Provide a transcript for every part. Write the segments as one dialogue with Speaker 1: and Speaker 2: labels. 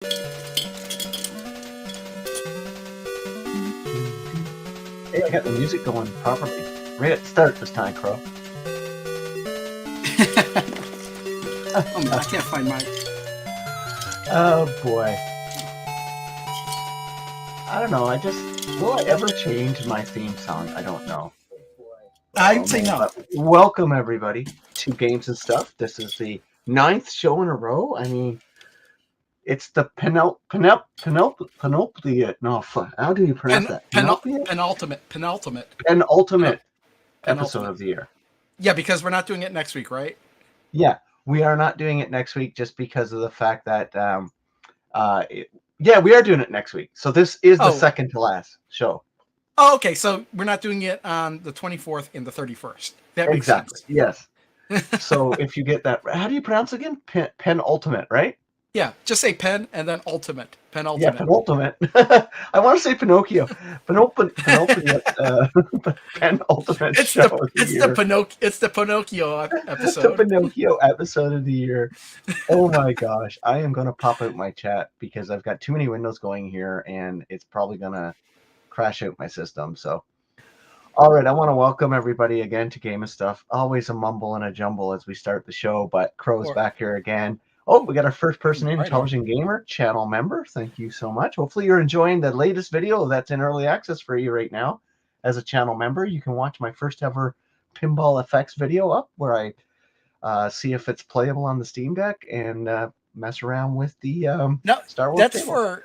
Speaker 1: Hey, I got the music going properly. Right at the start this time, Crow.
Speaker 2: Oh man, I can't find mine.
Speaker 1: Oh boy. I don't know. Will I ever change my theme song? I don't know.
Speaker 2: I'd say no.
Speaker 1: But welcome everybody to Games and Stuff. This is the 9th show in a row. I mean, it's the penultimate. No, how do you pronounce that? Penultimate episode of the year.
Speaker 2: Yeah, because we're not doing it next week, right?
Speaker 1: Yeah, we are not doing it next week just because of the fact that we are doing it next week. So this is the second to last show.
Speaker 2: Oh, okay. So we're not doing it on the 24th and the 31st. That makes sense.
Speaker 1: Yes. So if you get that, how do you pronounce it again? Penultimate, right?
Speaker 2: Yeah, just say pen and then ultimate. Penultimate.
Speaker 1: Yeah, penultimate. I want to say Pinocchio. Penultimate. Penultimate show.
Speaker 2: It's the Pinocchio episode.
Speaker 1: The Pinocchio episode of the year. Oh my gosh. I am going to pop out my chat because I've got too many windows going here and it's probably going to crash out my system. So, all right. I want to welcome everybody again to Game of Stuff. Always a mumble and a jumble as we start the show, but Crow's back here again. Oh, we got our first person in, Intelligent Gamer, channel member. Thank you so much. Hopefully you're enjoying the latest video that's in early access for you right now. As a channel member, you can watch my first ever pinball effects video up where I see if it's playable on the Steam Deck and mess around with the Star Wars table.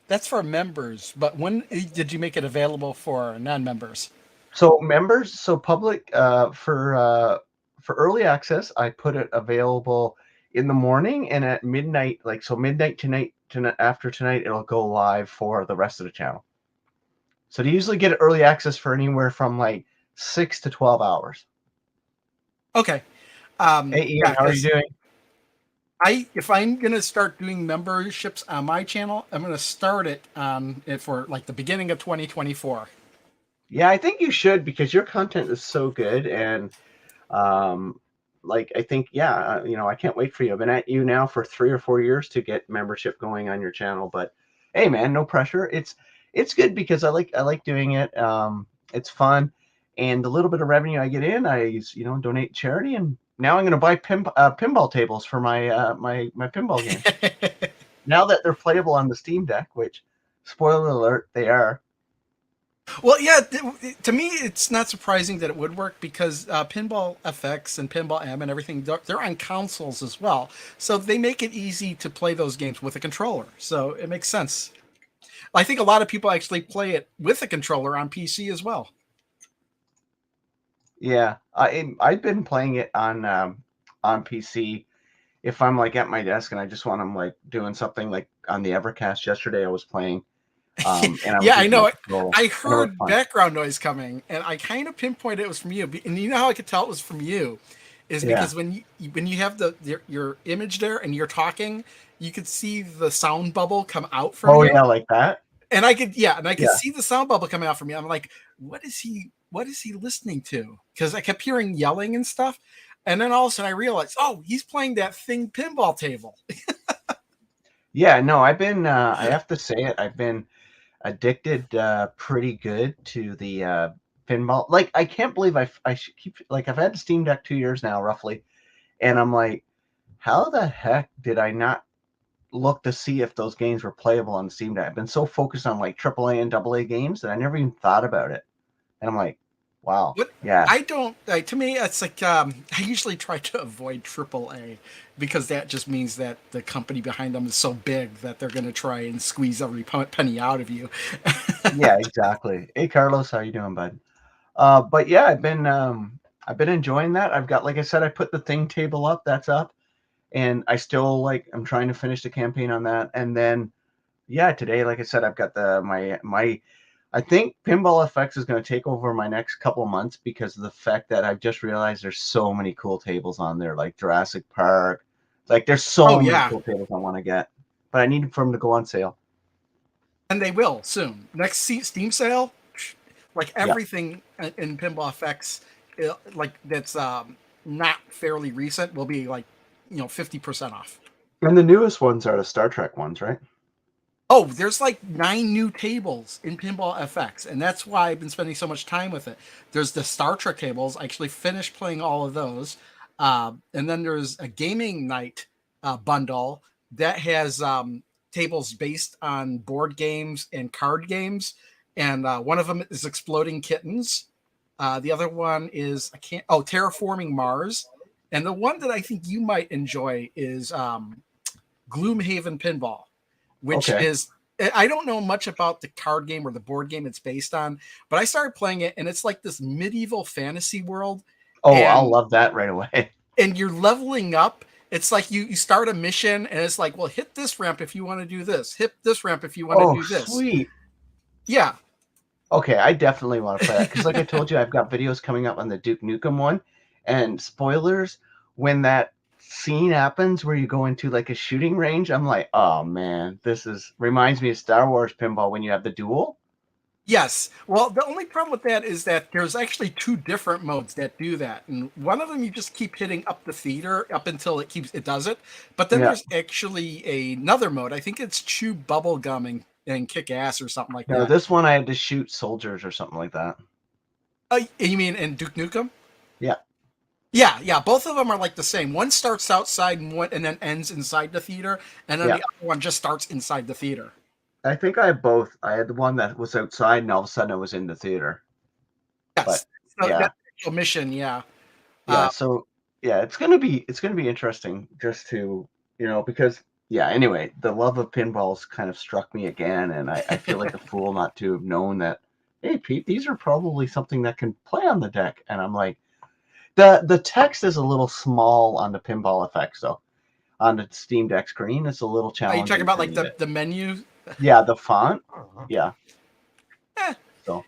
Speaker 2: That's for members, but when did you make it available for non-members?
Speaker 1: So members, so public, for early access, I put it available in the morning and at midnight, midnight tonight, after tonight, it'll go live for the rest of the channel. So they usually get early access for anywhere from like 6 to 12 hours.
Speaker 2: Okay.
Speaker 1: Hey Ian, how are you doing?
Speaker 2: If I'm gonna start doing memberships on my channel, I'm gonna start it for like the beginning of 2024.
Speaker 1: Yeah, I think you should because your content is so good and I think, I can't wait for you. I've been at you now for 3 or 4 years to get membership going on your channel, but hey man, no pressure. It's good because I like doing it. It's fun. And the little bit of revenue I get in, I donate to charity. And now I'm going to buy pinball tables for my my pinball games. Now that they're playable on the Steam Deck, which, spoiler alert, they are.
Speaker 2: Well, yeah, to me, it's not surprising that it would work because Pinball FX and Pinball M and everything, they're on consoles as well. So they make it easy to play those games with a controller. So it makes sense. I think a lot of people actually play it with a controller on PC as well.
Speaker 1: Yeah, I've been playing it on PC. If I'm like at my desk and I just want to doing something like on the Evercast yesterday, I was playing.
Speaker 2: Yeah, I know. I heard background noise coming, and I kind of pinpointed it was from you. And you know how I could tell it was from you is because when you have your image there and you're talking, you could see the sound bubble come out from you.
Speaker 1: Oh yeah, like that.
Speaker 2: And I could see the sound bubble coming out from you. I'm like, what is he listening to? Because I kept hearing yelling and stuff, and then all of a sudden I realized, oh, he's playing that thing pinball table.
Speaker 1: Yeah, no, I've been. I have to say it. I've been addicted pretty good to the pinball. Like, I can't believe I keep I've had the Steam Deck 2 years now roughly, and I'm like, how the heck did I not look to see if those games were playable on Steam Deck? I've been so focused on like AAA and AA games that I never even thought about it, and I'm like, wow. Yeah,
Speaker 2: I don't. To me, it's like I usually try to avoid AAA because that just means that the company behind them is so big that they're going to try and squeeze every penny out of you.
Speaker 1: Yeah, exactly. Hey, Carlos, how you doing, bud? But yeah, I've been enjoying that. I've got, like I said, I put the thing table up. That's up, and I still I'm trying to finish the campaign on that. And then, yeah, today, like I said, I've got I think Pinball FX is going to take over my next couple of months because of the fact that I've just realized there's so many cool tables on there, like Jurassic Park. Like, there's so many cool tables I want to get, but I need for them to go on sale.
Speaker 2: And they will soon. Next Steam sale, like everything in Pinball FX, that's not fairly recent, will be 50% off.
Speaker 1: And the newest ones are the Star Trek ones, right?
Speaker 2: Oh, there's like 9 new tables in Pinball FX, and that's why I've been spending so much time with it. There's the Star Trek tables. I actually finished playing all of those. And then there's a gaming night bundle that has tables based on board games and card games. And one of them is Exploding Kittens. The other one is, Terraforming Mars. And the one that I think you might enjoy is Gloomhaven Pinball, which
Speaker 1: Okay.
Speaker 2: is, I don't know much about the card game or the board game it's based on, but I started playing it and it's like this medieval fantasy world,
Speaker 1: Oh, I'll
Speaker 2: and
Speaker 1: love that right away.
Speaker 2: you're leveling up. It's like you start a mission and it's like, well, hit this ramp if you want to do this, hit this ramp if you want to
Speaker 1: Oh,
Speaker 2: do this.
Speaker 1: sweet.
Speaker 2: Yeah.
Speaker 1: Okay, I definitely want to play that because, like I told you, I've got videos coming up on the Duke Nukem one. And spoilers, when that scene happens where you go into like a shooting range, I'm like, oh man, this is reminds me of Star Wars pinball when you have the duel.
Speaker 2: Yes. Well, the only problem with that is that there's actually 2 different modes that do that. And one of them you just keep hitting up the theater up until it does it. But then
Speaker 1: Yeah.
Speaker 2: there's actually another mode. I think it's chew bubble gum and kick ass or something like
Speaker 1: No,
Speaker 2: that.
Speaker 1: this one I had to shoot soldiers or something like that.
Speaker 2: You mean in Duke Nukem?
Speaker 1: Yeah.
Speaker 2: Yeah, yeah. Both of them are like the same. One starts outside and then ends inside the theater, and then
Speaker 1: Yeah.
Speaker 2: the other one just starts inside the theater.
Speaker 1: I think I had both. I had the one that was outside and all of a sudden I was in the theater. But
Speaker 2: Yes. So
Speaker 1: yeah.
Speaker 2: that's the actual mission, yeah.
Speaker 1: Yeah,
Speaker 2: Uh,
Speaker 1: so yeah, it's gonna be interesting just to because yeah, anyway, the love of pinballs kind of struck me again, and I feel like a fool not to have known that, hey Pete, these are probably something that can play on the deck. And I'm like, the text is a little small on the pinball effects though. On the Steam Deck screen, it's a little
Speaker 2: are you talking
Speaker 1: challenging
Speaker 2: about
Speaker 1: for
Speaker 2: like
Speaker 1: me
Speaker 2: the
Speaker 1: to
Speaker 2: the menu?
Speaker 1: yeah, the font. Yeah.
Speaker 2: Eh,
Speaker 1: So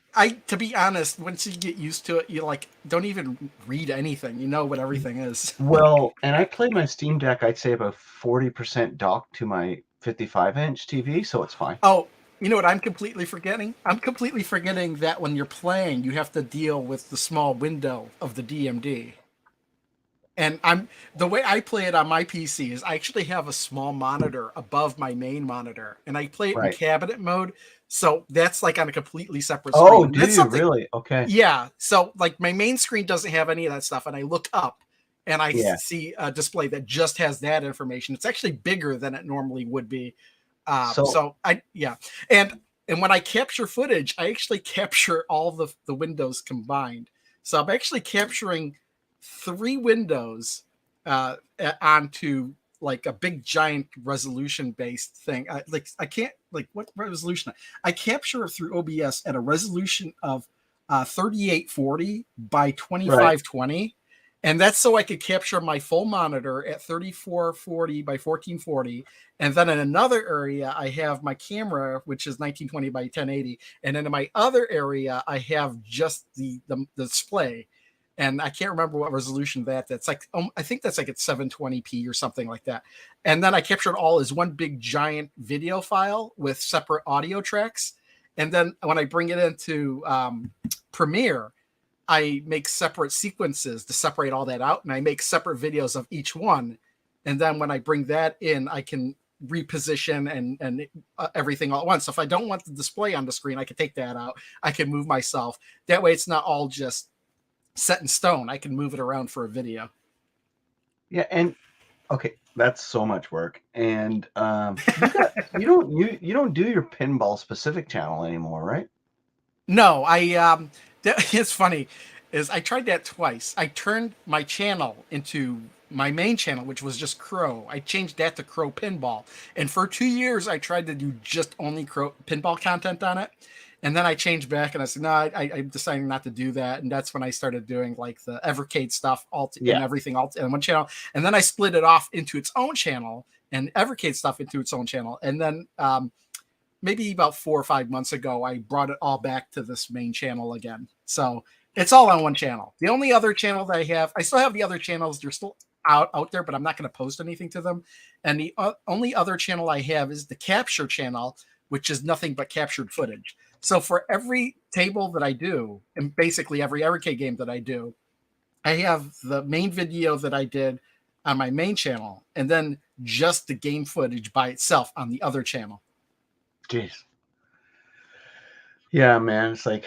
Speaker 2: to be honest, once you get used to it, you like don't even read anything. You know what everything is.
Speaker 1: well, and I played my Steam Deck, I'd say about 40% docked to my 55-inch TV, so it's fine.
Speaker 2: Oh, you know what I'm completely forgetting? I'm completely forgetting that when you're playing, you have to deal with the small window of the DMD. And the way I play it on my PC is I actually have a small monitor above my main monitor, and I play it in
Speaker 1: Right.
Speaker 2: cabinet mode. So that's like on a completely separate
Speaker 1: Oh,
Speaker 2: screen. And
Speaker 1: do
Speaker 2: that's
Speaker 1: you
Speaker 2: something,
Speaker 1: really? Okay.
Speaker 2: yeah. So like my main screen doesn't have any of that stuff, and I look up and I
Speaker 1: Yeah.
Speaker 2: see a display that just has that information. It's actually bigger than it normally would be.
Speaker 1: So
Speaker 2: So yeah, and when I capture footage, I actually capture all the windows combined. So I'm actually capturing 3 windows onto like a big giant resolution based thing. Like I can't like what resolution I capture through OBS at a resolution of 3840 by
Speaker 1: right.
Speaker 2: 2520. And that's so I could capture my full monitor at 3440 by 1440. And then in another area, I have my camera, which is 1920 by 1080. And then in my other area, I have just the display. And I can't remember what resolution that's like. I think that's like at 720p or something like that. And then I capture it all as one big giant video file with separate audio tracks. And then when I bring it into Premiere, I make separate sequences to separate all that out, and I make separate videos of each one. And then when I bring that in, I can reposition and everything all at once. So if I don't want the display on the screen, I can take that out. I can move myself. That way, it's not all just set in stone. I can move it around for a video.
Speaker 1: Yeah, and okay, that's so much work. And you don't do your pinball specific channel anymore, right?
Speaker 2: No, it's funny, is I tried that twice. I turned my channel into my main channel, which was just Crow. I changed that to Crow Pinball, and for 2 years I tried to do just only Crow Pinball content on it. And then I changed back and I said, no, I'm deciding not to do that. And that's when I started doing like the Evercade stuff and
Speaker 1: Yeah.
Speaker 2: everything all in one channel. And then I split it off into its own channel and Evercade stuff into its own channel. And then maybe about 4 or 5 months ago, I brought it all back to this main channel again. So it's all on one channel. The only other channel that I still have the other channels. They're still out there, but I'm not going to post anything to them. And the only other channel I have is the capture channel, which is nothing but captured footage. So for every table that I do, and basically every Evercade game that I do, I have the main video that I did on my main channel, and then just the game footage by itself on the other channel.
Speaker 1: Jeez. Yeah, man. It's like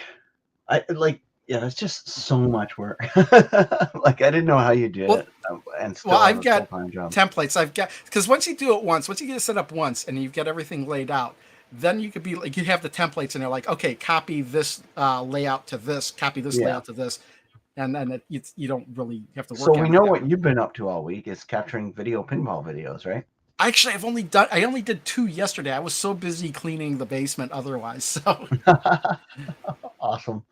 Speaker 1: I like yeah, it's just so much work. Like I didn't know how you did
Speaker 2: Well,
Speaker 1: it, and
Speaker 2: well,
Speaker 1: still have
Speaker 2: I've
Speaker 1: a
Speaker 2: got
Speaker 1: full-time job.
Speaker 2: templates. I've got because once you do it once, once you get it set up once, and you've got everything laid out, then you could be like you have the templates, and they're like, okay, copy this layout to this, copy this
Speaker 1: Yeah.
Speaker 2: layout to this, and then you don't really have to
Speaker 1: So
Speaker 2: work
Speaker 1: we
Speaker 2: on it
Speaker 1: know
Speaker 2: that
Speaker 1: what
Speaker 2: much.
Speaker 1: you've been up to all week is capturing video pinball videos, right?
Speaker 2: Actually, I only did 2 yesterday. I was so busy cleaning the basement otherwise. So
Speaker 1: Awesome.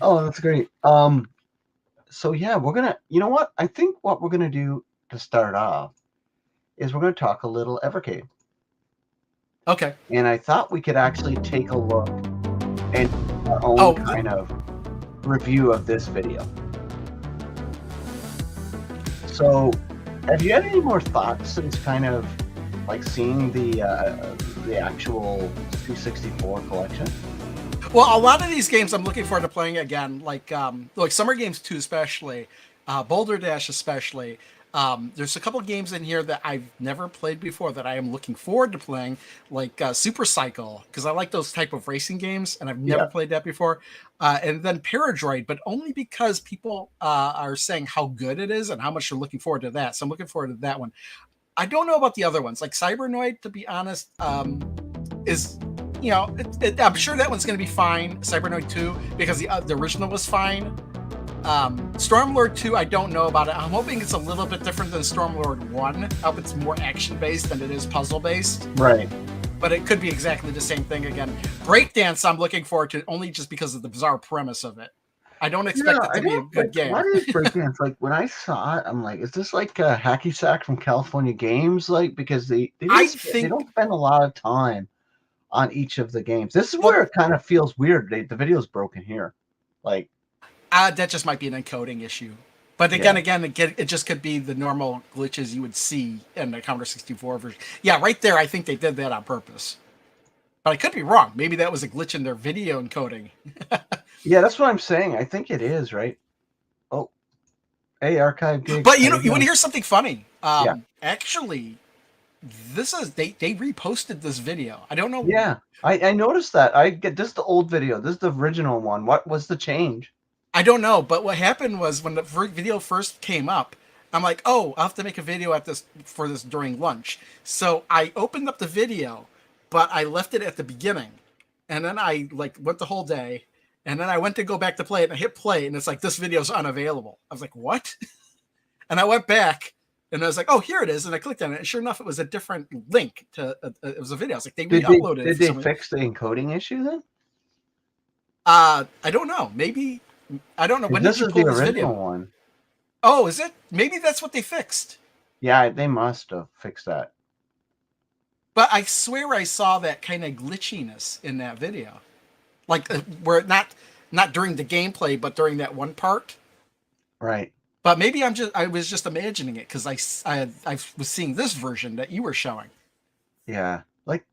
Speaker 1: Oh, that's great. So yeah, we're gonna. You know what? I think what we're gonna do to start off is we're gonna talk a little Evercade,
Speaker 2: okay.
Speaker 1: and I thought we could actually take a look and our own
Speaker 2: Oh,
Speaker 1: kind of review of this video. So, have you had any more thoughts since kind of like seeing the actual 264 collection?
Speaker 2: well, a lot of these games I'm looking forward to playing again, like Summer Games 2 especially, Boulder Dash especially. There's a couple games in here that I've never played before that I am looking forward to playing, like Super Cycle, because I like those type of racing games, and I've never
Speaker 1: Yeah.
Speaker 2: played that before. And then Paradroid, but only because people are saying how good it is and how much they're looking forward to that. So I'm looking forward to that one. I don't know about the other ones, like Cybernoid, to be honest. Is I'm sure that one's going to be fine. Cybernoid 2 because the original was fine. Stormlord 2, I don't know about it. I'm hoping it's a little bit different than Stormlord 1. I hope it's more action based than it is puzzle based.
Speaker 1: Right.
Speaker 2: But it could be exactly the same thing again. Breakdance, I'm looking forward to only just because of the bizarre premise of it. I don't expect
Speaker 1: Yeah,
Speaker 2: it
Speaker 1: I
Speaker 2: to be a
Speaker 1: don't like
Speaker 2: good game.
Speaker 1: what is breakdance? Like when I saw it, I'm like, is this like a hacky sack from California Games? Like because
Speaker 2: I
Speaker 1: they
Speaker 2: think
Speaker 1: don't spend a lot of time on each of the games. This is where
Speaker 2: well,
Speaker 1: it kind of feels weird. The video's broken here. Like,
Speaker 2: that just might be an encoding issue. But
Speaker 1: yeah.
Speaker 2: again, it just could be the normal glitches you would see in the Commodore 64 version. Yeah, right there, I think they did that on purpose. But I could be wrong. Maybe that was a glitch in their video encoding.
Speaker 1: Yeah, that's what I'm saying. I think it is, right? Oh, hey, Archive Gigs,
Speaker 2: But
Speaker 1: how
Speaker 2: you know,
Speaker 1: you
Speaker 2: you want to
Speaker 1: doing?
Speaker 2: hear something funny?
Speaker 1: Yeah.
Speaker 2: Actually, they reposted this video. I don't know.
Speaker 1: Yeah. I noticed that. I get this is the old video. This is the original one. What was the change?
Speaker 2: I don't know. But what happened was when the video first came up, I'm like, oh, I'll have to make a video for this during lunch. So I opened up the video, but I left it at the beginning, and then I like went the whole day, and then I went to go back to play it, and I hit play, and it's like this video's unavailable. I was like, what? And I went back and I was like, oh, here it is. And I clicked on it. And sure enough, it was a different link to it was a video. I was like, they re-uploaded it
Speaker 1: Did
Speaker 2: for
Speaker 1: they
Speaker 2: some reason.
Speaker 1: fix the encoding issue then?
Speaker 2: I don't know. Maybe I don't know. When did
Speaker 1: This
Speaker 2: you
Speaker 1: is the
Speaker 2: pull this
Speaker 1: original
Speaker 2: video?
Speaker 1: one.
Speaker 2: Oh, is it? Maybe that's what they fixed.
Speaker 1: Yeah, they must have fixed that.
Speaker 2: But I swear I saw that kind of glitchiness in that video, like where not during the gameplay, but during that one part.
Speaker 1: Right.
Speaker 2: But maybe I was just imagining it because I was seeing this version that you were showing.
Speaker 1: Yeah. Like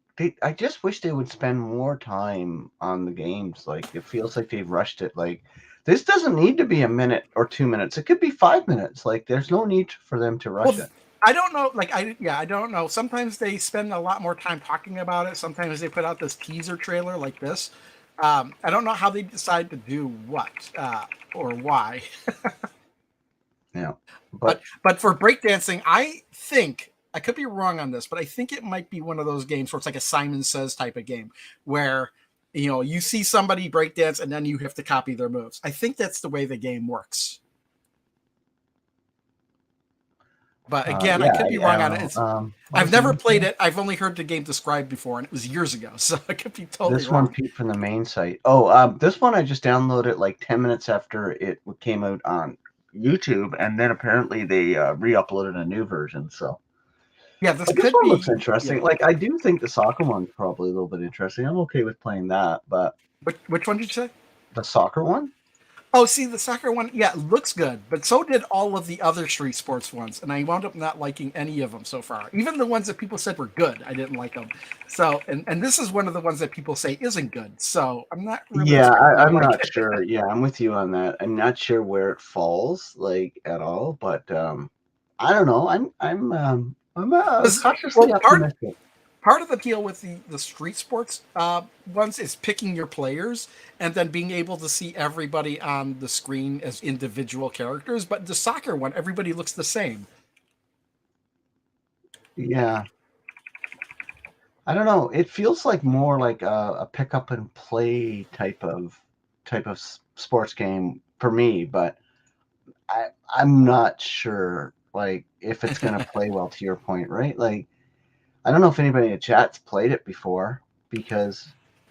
Speaker 1: I just wish they would spend more time on the games. Like it feels like they've rushed it. Like this doesn't need to be a minute or 2 minutes. It could be 5 minutes. Like there's no need for them to rush
Speaker 2: Well,
Speaker 1: it.
Speaker 2: I don't know. I don't know. Sometimes they spend a lot more time talking about it. Sometimes they put out this teaser trailer like this. I don't know how they decide to do what or why.
Speaker 1: Yeah.
Speaker 2: But
Speaker 1: But
Speaker 2: but for breakdancing, I think I could be wrong on this, but I think it might be one of those games where it's like a Simon Says type of game where you see somebody breakdance and then you have to copy their moves. I think that's the way the game works. But again, I
Speaker 1: yeah,
Speaker 2: could be
Speaker 1: I
Speaker 2: wrong
Speaker 1: don't
Speaker 2: on it.
Speaker 1: know. What
Speaker 2: I've
Speaker 1: was the
Speaker 2: never
Speaker 1: name?
Speaker 2: played it. I've only heard the game described before, and it was years ago, so I could be totally
Speaker 1: This one
Speaker 2: wrong.
Speaker 1: peeped from the main site. Oh, this one I just downloaded like 10 minutes after it came out on YouTube, and then apparently they re-uploaded a new version. So,
Speaker 2: Yeah, this
Speaker 1: but this
Speaker 2: could
Speaker 1: one looks
Speaker 2: be. Yeah.
Speaker 1: interesting. Like I do think the soccer one's probably a little bit interesting. I'm okay with playing that, but
Speaker 2: Which one did you say?
Speaker 1: the soccer one,
Speaker 2: Oh, see, the soccer one, yeah, looks good, but so did all of the other street sports ones, and I wound up not liking any of them so far. Even the ones that people said were good, I didn't like them. So, and this is one of the ones that people say isn't good. So, I'm not really
Speaker 1: yeah,
Speaker 2: expecting to
Speaker 1: I'm
Speaker 2: like
Speaker 1: not
Speaker 2: it.
Speaker 1: sure. Yeah, I'm with you on that. I'm not sure where it falls like at all, but I don't know. I'm
Speaker 2: Because,
Speaker 1: cautiously
Speaker 2: well,
Speaker 1: optimistic.
Speaker 2: part of the appeal with the street sports ones is picking your players and then being able to see everybody on the screen as individual characters. But the soccer one, everybody looks the same.
Speaker 1: Yeah. I don't know. It feels like more like a pick up and play type of sports game for me, but I'm not sure like if it's gonna play well to your point, right? Like I don't know if anybody in the chat's played it before because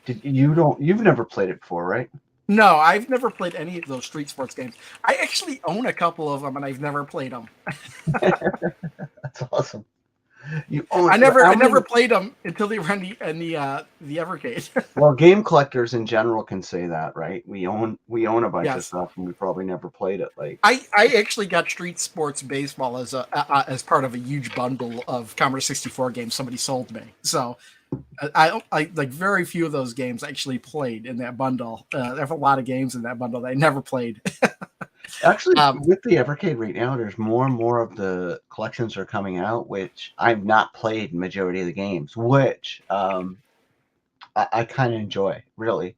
Speaker 1: you've never played it before, right?
Speaker 2: No, I've never played any of those street sports games. I actually own a couple of them, and I've never played them.
Speaker 1: That's awesome. You own
Speaker 2: I
Speaker 1: how
Speaker 2: never
Speaker 1: many?
Speaker 2: played them until they were in the Evercade.
Speaker 1: Well, game collectors in general can say that, right? We own a bunch of
Speaker 2: Yes,
Speaker 1: stuff and we probably never played it. Like,
Speaker 2: I actually got Street Sports Baseball as part of a huge bundle of Commodore 64 games somebody sold me. So I like very few of those games I actually played in that bundle. I have a lot of games in that bundle that I never played.
Speaker 1: actually,
Speaker 2: um,
Speaker 1: with the Evercade right now, there's more and more of the collections are coming out, which I've not played majority of the games, which I kind of enjoy, really.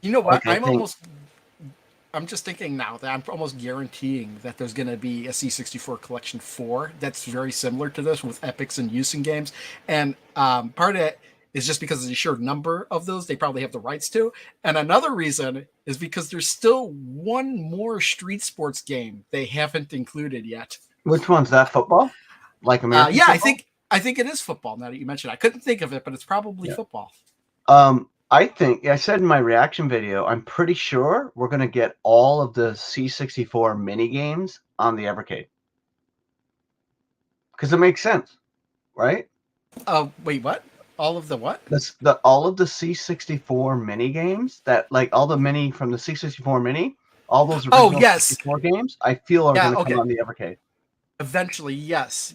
Speaker 2: you know what?
Speaker 1: Like, I think,
Speaker 2: I'm just thinking now that I'm almost guaranteeing that there's going to be a C64 Collection 4 that's very similar to this with epics and use in games. And part of it is just because of the sheer number of those they probably have the rights to. And another reason is because there's still one more street sports game they haven't included yet.
Speaker 1: which one's that football? Like American
Speaker 2: Yeah,
Speaker 1: football?
Speaker 2: I think it is football now that you mentioned it. I couldn't think of it, but it's probably
Speaker 1: Yeah.
Speaker 2: football.
Speaker 1: I think I said in my reaction video, I'm pretty sure we're gonna get all of the C64 mini games on the Evercade because it makes sense, right?
Speaker 2: Wait, what? All of the what?
Speaker 1: The all of the C64 mini games that like all the mini from the C64 mini, all those
Speaker 2: Oh,
Speaker 1: original
Speaker 2: yes.
Speaker 1: 64 games, I feel are
Speaker 2: Yeah,
Speaker 1: gonna come
Speaker 2: okay.
Speaker 1: on the Evercade.
Speaker 2: Eventually, yes.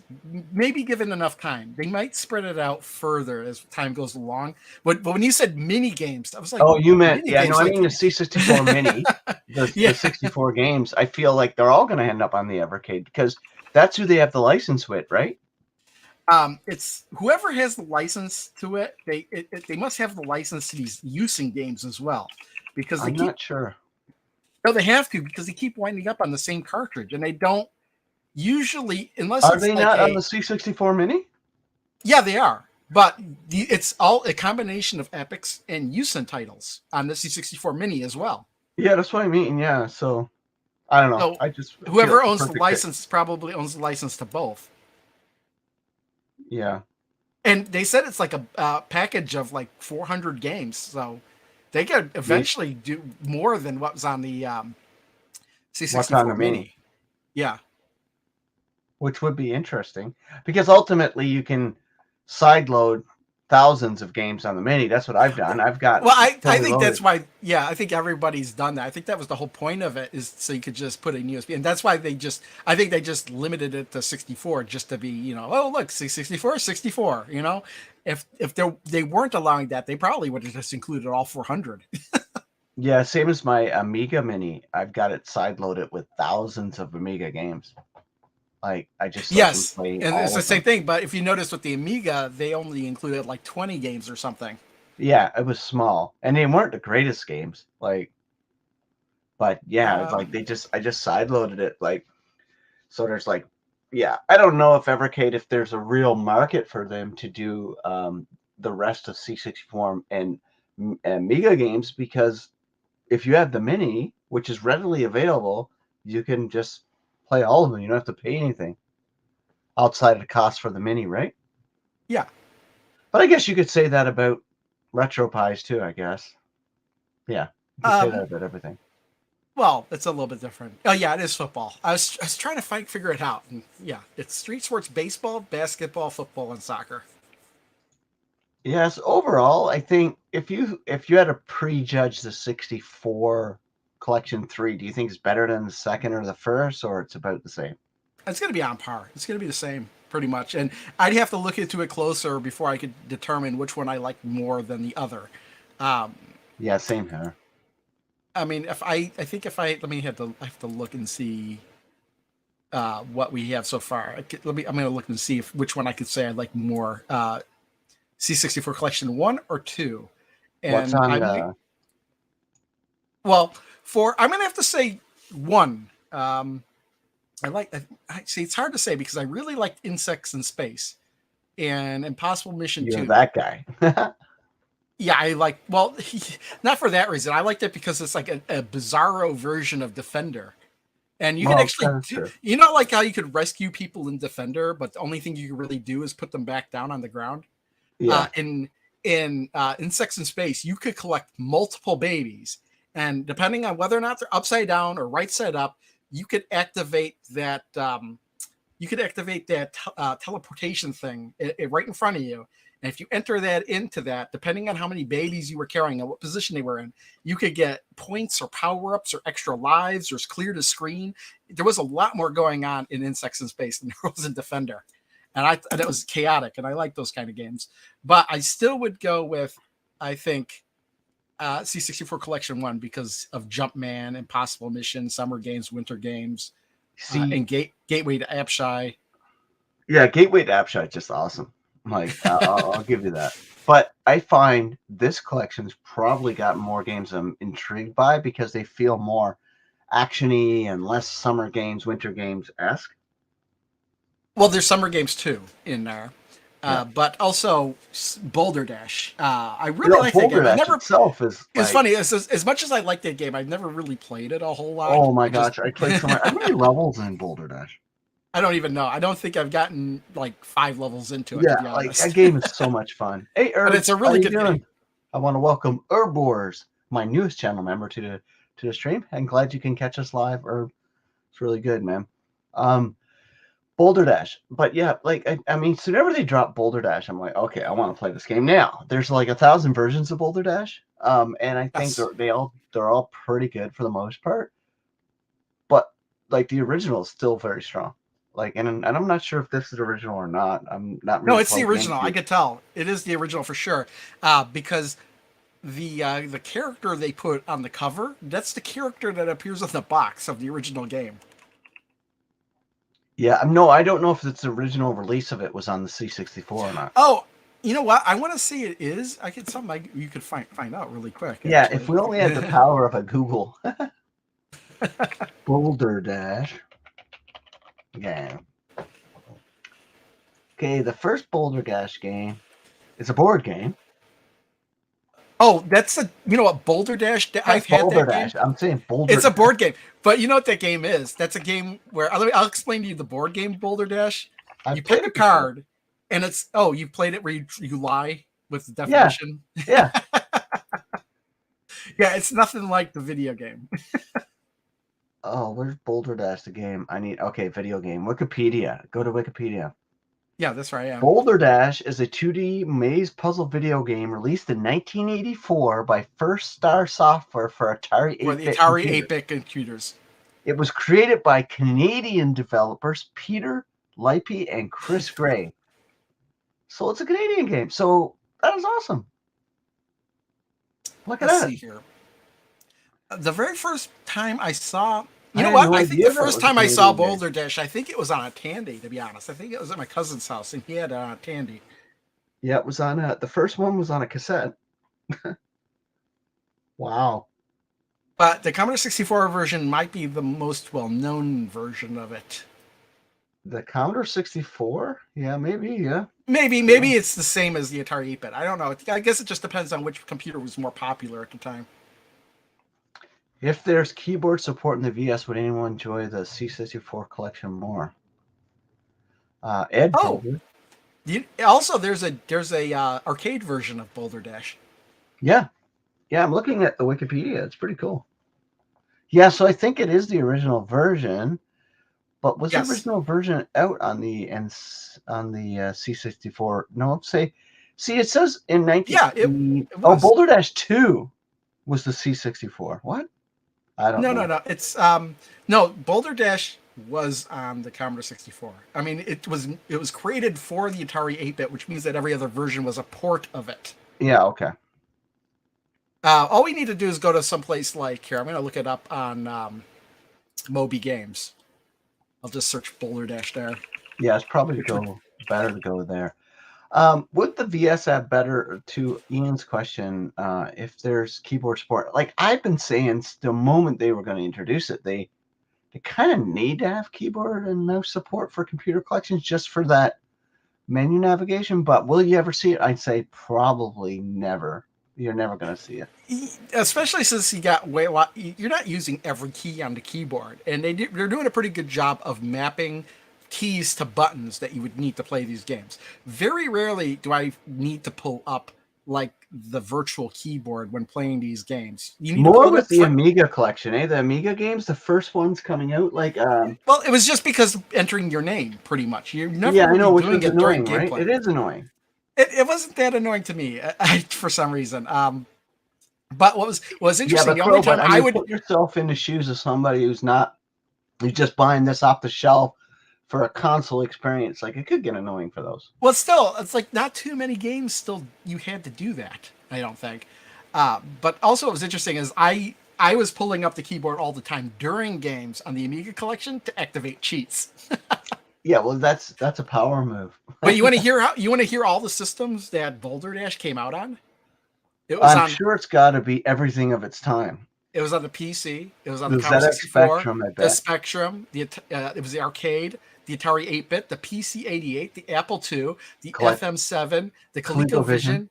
Speaker 2: Maybe given enough time. They might spread it out further as time goes along. But when you said mini games, I was like,
Speaker 1: Oh, you meant
Speaker 2: mini
Speaker 1: yeah, no,
Speaker 2: games
Speaker 1: I
Speaker 2: like
Speaker 1: mean the C64 mini, the
Speaker 2: yeah.
Speaker 1: 64 games. I feel like they're all gonna end up on the Evercade because that's who they have the license with, right?
Speaker 2: It's whoever has the license to it, they must have the license to these using games as well. Because they
Speaker 1: I'm
Speaker 2: keep
Speaker 1: not sure.
Speaker 2: no, they have to because they keep winding up on the same cartridge and they don't usually unless
Speaker 1: Are
Speaker 2: it's
Speaker 1: they
Speaker 2: like
Speaker 1: not on
Speaker 2: a
Speaker 1: the C64 mini?
Speaker 2: yeah, they are. But it's all a combination of epics and Usen titles on the C64 Mini as well.
Speaker 1: Yeah, that's what I mean. Yeah, so I don't know.
Speaker 2: So
Speaker 1: I just feel
Speaker 2: whoever
Speaker 1: it's a
Speaker 2: owns the
Speaker 1: perfect fit.
Speaker 2: license probably owns the license to both.
Speaker 1: Yeah.
Speaker 2: And they said it's like a package of like 400 games, so they could
Speaker 1: Yeah.
Speaker 2: eventually do more than what was on the
Speaker 1: What's on the
Speaker 2: C64
Speaker 1: mini?
Speaker 2: Mini. Yeah.
Speaker 1: Which would be interesting because ultimately you can sideload thousands of games on the mini. That's what I've done. I've got
Speaker 2: Well,
Speaker 1: it
Speaker 2: I
Speaker 1: fully
Speaker 2: think
Speaker 1: loaded.
Speaker 2: that's why. Yeah, I think everybody's done that. I think that was the whole point of it is so you could just put it in USB, and that's why they just. I think they just limited it to 64 just to be, oh look, 64, 64. If they weren't allowing that, they probably would have just included all 400.
Speaker 1: Yeah, same as my Amiga mini. I've got it sideloaded with thousands of Amiga games. Like I just so I can
Speaker 2: Yes,
Speaker 1: play
Speaker 2: and it's
Speaker 1: all
Speaker 2: the
Speaker 1: of
Speaker 2: same
Speaker 1: them.
Speaker 2: thing. But if you notice with the Amiga, they only included like 20 games or something.
Speaker 1: Yeah, it was small, and they weren't the greatest games. Like, but yeah, it's like
Speaker 2: Um,
Speaker 1: I just sideloaded it. Like, so there's like, yeah, I don't know if Evercade if there's a real market for them to do the rest of C64 and Amiga games because if you have the mini, which is readily available, you can just play all of them. You don't have to pay anything outside of the cost for the mini, right?
Speaker 2: yeah.
Speaker 1: But I guess you could say that about RetroPies too, I guess. Yeah, you could say that
Speaker 2: Um,
Speaker 1: about everything.
Speaker 2: well, it's a little bit different. Oh yeah, it is football. I was trying to figure it out. And yeah, it's street sports: baseball, basketball, football, and soccer.
Speaker 1: Yes, overall, I think if you had to prejudge the 64 collection 3, do you think it's better than the second or the first, or it's about the same?
Speaker 2: It's going to be on par. It's going to be the same, pretty much. And I'd have to look into it closer before I could determine which one I like more than the other. Um,
Speaker 1: Yeah, same here.
Speaker 2: I mean, I think if I let me I have to look and see what we have so far. I'm going to look and see if which one I could say I like more. C64 Collection 1 or 2.
Speaker 1: What's
Speaker 2: And
Speaker 1: on
Speaker 2: I might,
Speaker 1: the?
Speaker 2: well, I'm going to have to say 1. I see, it's hard to say because I really liked Insects in Space and Impossible Mission
Speaker 1: You're
Speaker 2: 2.
Speaker 1: that guy.
Speaker 2: Yeah, well, not for that reason. I liked it because it's like a bizarro version of Defender. And you can
Speaker 1: Well,
Speaker 2: actually
Speaker 1: that's true.
Speaker 2: you know, like how you could rescue people in Defender, but the only thing you can really do is put them back down on the ground.
Speaker 1: Yeah.
Speaker 2: In Insects in Space, you could collect multiple babies, and depending on whether or not they're upside down or right side up, you could activate that. Teleportation thing right in front of you. And if you enter that into that, depending on how many babies you were carrying and what position they were in, you could get points or power ups or extra lives or clear the screen. There was a lot more going on in Insects in Space than there was in Defender. And it was chaotic, and I like those kind of games. But I still would go with, I think, C64 Collection 1 because of Jumpman, Impossible Mission, Summer Games, Winter Games,
Speaker 1: See,
Speaker 2: and Gateway to Apshai.
Speaker 1: yeah, Gateway to Apshai is just awesome. Like, I'll give you that. But I find this collection's probably got more games I'm intrigued by because they feel more actiony and less Summer Games, Winter Games esque.
Speaker 2: Well, there's Summer Games too in there.
Speaker 1: Yeah.
Speaker 2: But also Boulder Dash. I really like that
Speaker 1: Boulder
Speaker 2: game.
Speaker 1: Dash itself is
Speaker 2: It's
Speaker 1: like,
Speaker 2: funny. As much as I like that game, I've never really played it a whole lot.
Speaker 1: oh my gosh, I played so much. How many levels in Boulder Dash?
Speaker 2: I don't even know. I don't think I've gotten like 5 levels into it.
Speaker 1: Yeah,
Speaker 2: To be
Speaker 1: like
Speaker 2: honest.
Speaker 1: that game is so much fun. Hey, Herb,
Speaker 2: But it's a really
Speaker 1: how you
Speaker 2: good
Speaker 1: doing?
Speaker 2: game.
Speaker 1: I want to welcome Herb Wars, my newest channel member, to the stream. I'm glad you can catch us live, Herb. It's really good, man. Boulder Dash, but yeah, like I mean, so whenever they drop Boulder Dash, I'm like, okay, I want to play this game now. There's like 1,000 versions of Boulder Dash, and I think
Speaker 2: Yes.
Speaker 1: they're all pretty good for the most part. But like the original is still very strong. Like, and I'm not sure if this is original or not. I'm not really.
Speaker 2: No, it's the
Speaker 1: plugged
Speaker 2: original. I
Speaker 1: into.
Speaker 2: could tell it is the original for sure. Because the character they put on the cover, that's the character that appears on the box of the original game.
Speaker 1: Yeah, no, I don't know if its original release of it was on the C64 or not.
Speaker 2: Oh, you know what? I want to see it is. I could something you could find out really quick.
Speaker 1: Yeah,
Speaker 2: Actually.
Speaker 1: if we only had the power of a Google. Boulder Dash. Yeah. Okay, the first Boulder Dash game is a board game.
Speaker 2: Oh, that's you know what, Boulder Dash? I've had
Speaker 1: Boulder
Speaker 2: that
Speaker 1: Dash.
Speaker 2: game.
Speaker 1: I'm saying Boulder.
Speaker 2: It's a board game, but you know what that game is? That's a game where I'll explain to you the board game Boulder Dash. You pick a card, and it's you played it where you lie with the definition.
Speaker 1: Yeah.
Speaker 2: Yeah, it's nothing like the video game.
Speaker 1: Oh, where's Boulder Dash the game? Video game. Wikipedia. Go to Wikipedia.
Speaker 2: Yeah, that's right. Yeah.
Speaker 1: Boulder Dash is a 2D maze puzzle video game released in 1984 by First Star Software for Atari 8-bit
Speaker 2: For the Atari
Speaker 1: computers.
Speaker 2: 8-bit computers.
Speaker 1: It was created by Canadian developers Peter Lipey and Chris Gray. So it's a Canadian game. So that is awesome. Look at that.
Speaker 2: Let's see here. The very first time I saw,
Speaker 1: I think
Speaker 2: the first time I saw Boulder Dash, I think it was on a Tandy, to be honest. I think it was at my cousin's house, and he had a Tandy.
Speaker 1: Yeah, it was on the first one was on a cassette. Wow.
Speaker 2: But the Commodore 64 version might be the most well-known version of it.
Speaker 1: The Commodore 64? Yeah, maybe, yeah.
Speaker 2: Maybe it's the same as the Atari 8-bit. I don't know. I guess it just depends on which computer was more popular at the time.
Speaker 1: If there's keyboard support in the VS, would anyone enjoy the C64 collection more? Ed.
Speaker 2: Oh, also there's a arcade version of Boulder Dash.
Speaker 1: Yeah, I'm looking at the Wikipedia. It's pretty cool. Yeah, so I think it is the original version, but was the original version out on the C64? No, see, it says in 19.
Speaker 2: Yeah, it was.
Speaker 1: Boulder Dash 2 was the C64. What? I don't know.
Speaker 2: No. It's no, Boulder Dash was on the Commodore 64. I mean, it was created for the Atari 8-bit, which means that every other version was a port of it.
Speaker 1: Yeah, okay.
Speaker 2: All we need to do is go to someplace like here. I'm going to look it up on Moby Games. I'll just search Boulder Dash there.
Speaker 1: Yeah, it's probably better to go there. Would the VS app better to Ian's question? If there's keyboard support, like I've been saying, the moment they were going to introduce it, they kind of need to have keyboard and mouse support for computer collections just for that menu navigation. But will you ever see it? I'd say probably never. You're never going to see it.
Speaker 2: Especially since you got way a lot. You're not using every key on the keyboard, and they're doing a pretty good job of mapping keys to buttons that you would need to play these games. Very rarely do I need to pull up like the virtual keyboard when playing these games. You need to
Speaker 1: More
Speaker 2: pull it
Speaker 1: with
Speaker 2: up.
Speaker 1: the Amiga collection, eh? The Amiga games, the first ones coming out, like
Speaker 2: Well, it was just because entering your name, pretty much. You're never
Speaker 1: yeah, I know,
Speaker 2: really
Speaker 1: which
Speaker 2: doing
Speaker 1: was
Speaker 2: it during
Speaker 1: annoying, right?
Speaker 2: gameplay.
Speaker 1: It is annoying.
Speaker 2: It wasn't that annoying to me, for some reason. But what was
Speaker 1: Yeah,
Speaker 2: interesting,
Speaker 1: but
Speaker 2: the only
Speaker 1: Crow, but
Speaker 2: time
Speaker 1: I
Speaker 2: I
Speaker 1: mean,
Speaker 2: would
Speaker 1: put yourself in the shoes of somebody who's just buying this off the shelf for a console experience. Like, it could get annoying for those.
Speaker 2: well, still, it's like not too many games still you had to do that. I don't think. But also, what was interesting is I was pulling up the keyboard all the time during games on the Amiga collection to activate cheats.
Speaker 1: Yeah, well, that's a power move.
Speaker 2: But you want to hear all the systems that Boulder Dash came out on? It was
Speaker 1: I'm
Speaker 2: on
Speaker 1: sure it's got to be everything of its time.
Speaker 2: it was on the PC. It was on
Speaker 1: The
Speaker 2: the Commodore
Speaker 1: ZX
Speaker 2: 64,
Speaker 1: Spectrum, I
Speaker 2: the
Speaker 1: bet.
Speaker 2: Spectrum. It was the arcade, the Atari 8-bit, the PC 88, the Apple II, the
Speaker 1: Collect
Speaker 2: FM7, the
Speaker 1: ColecoVision.
Speaker 2: ColecoVision,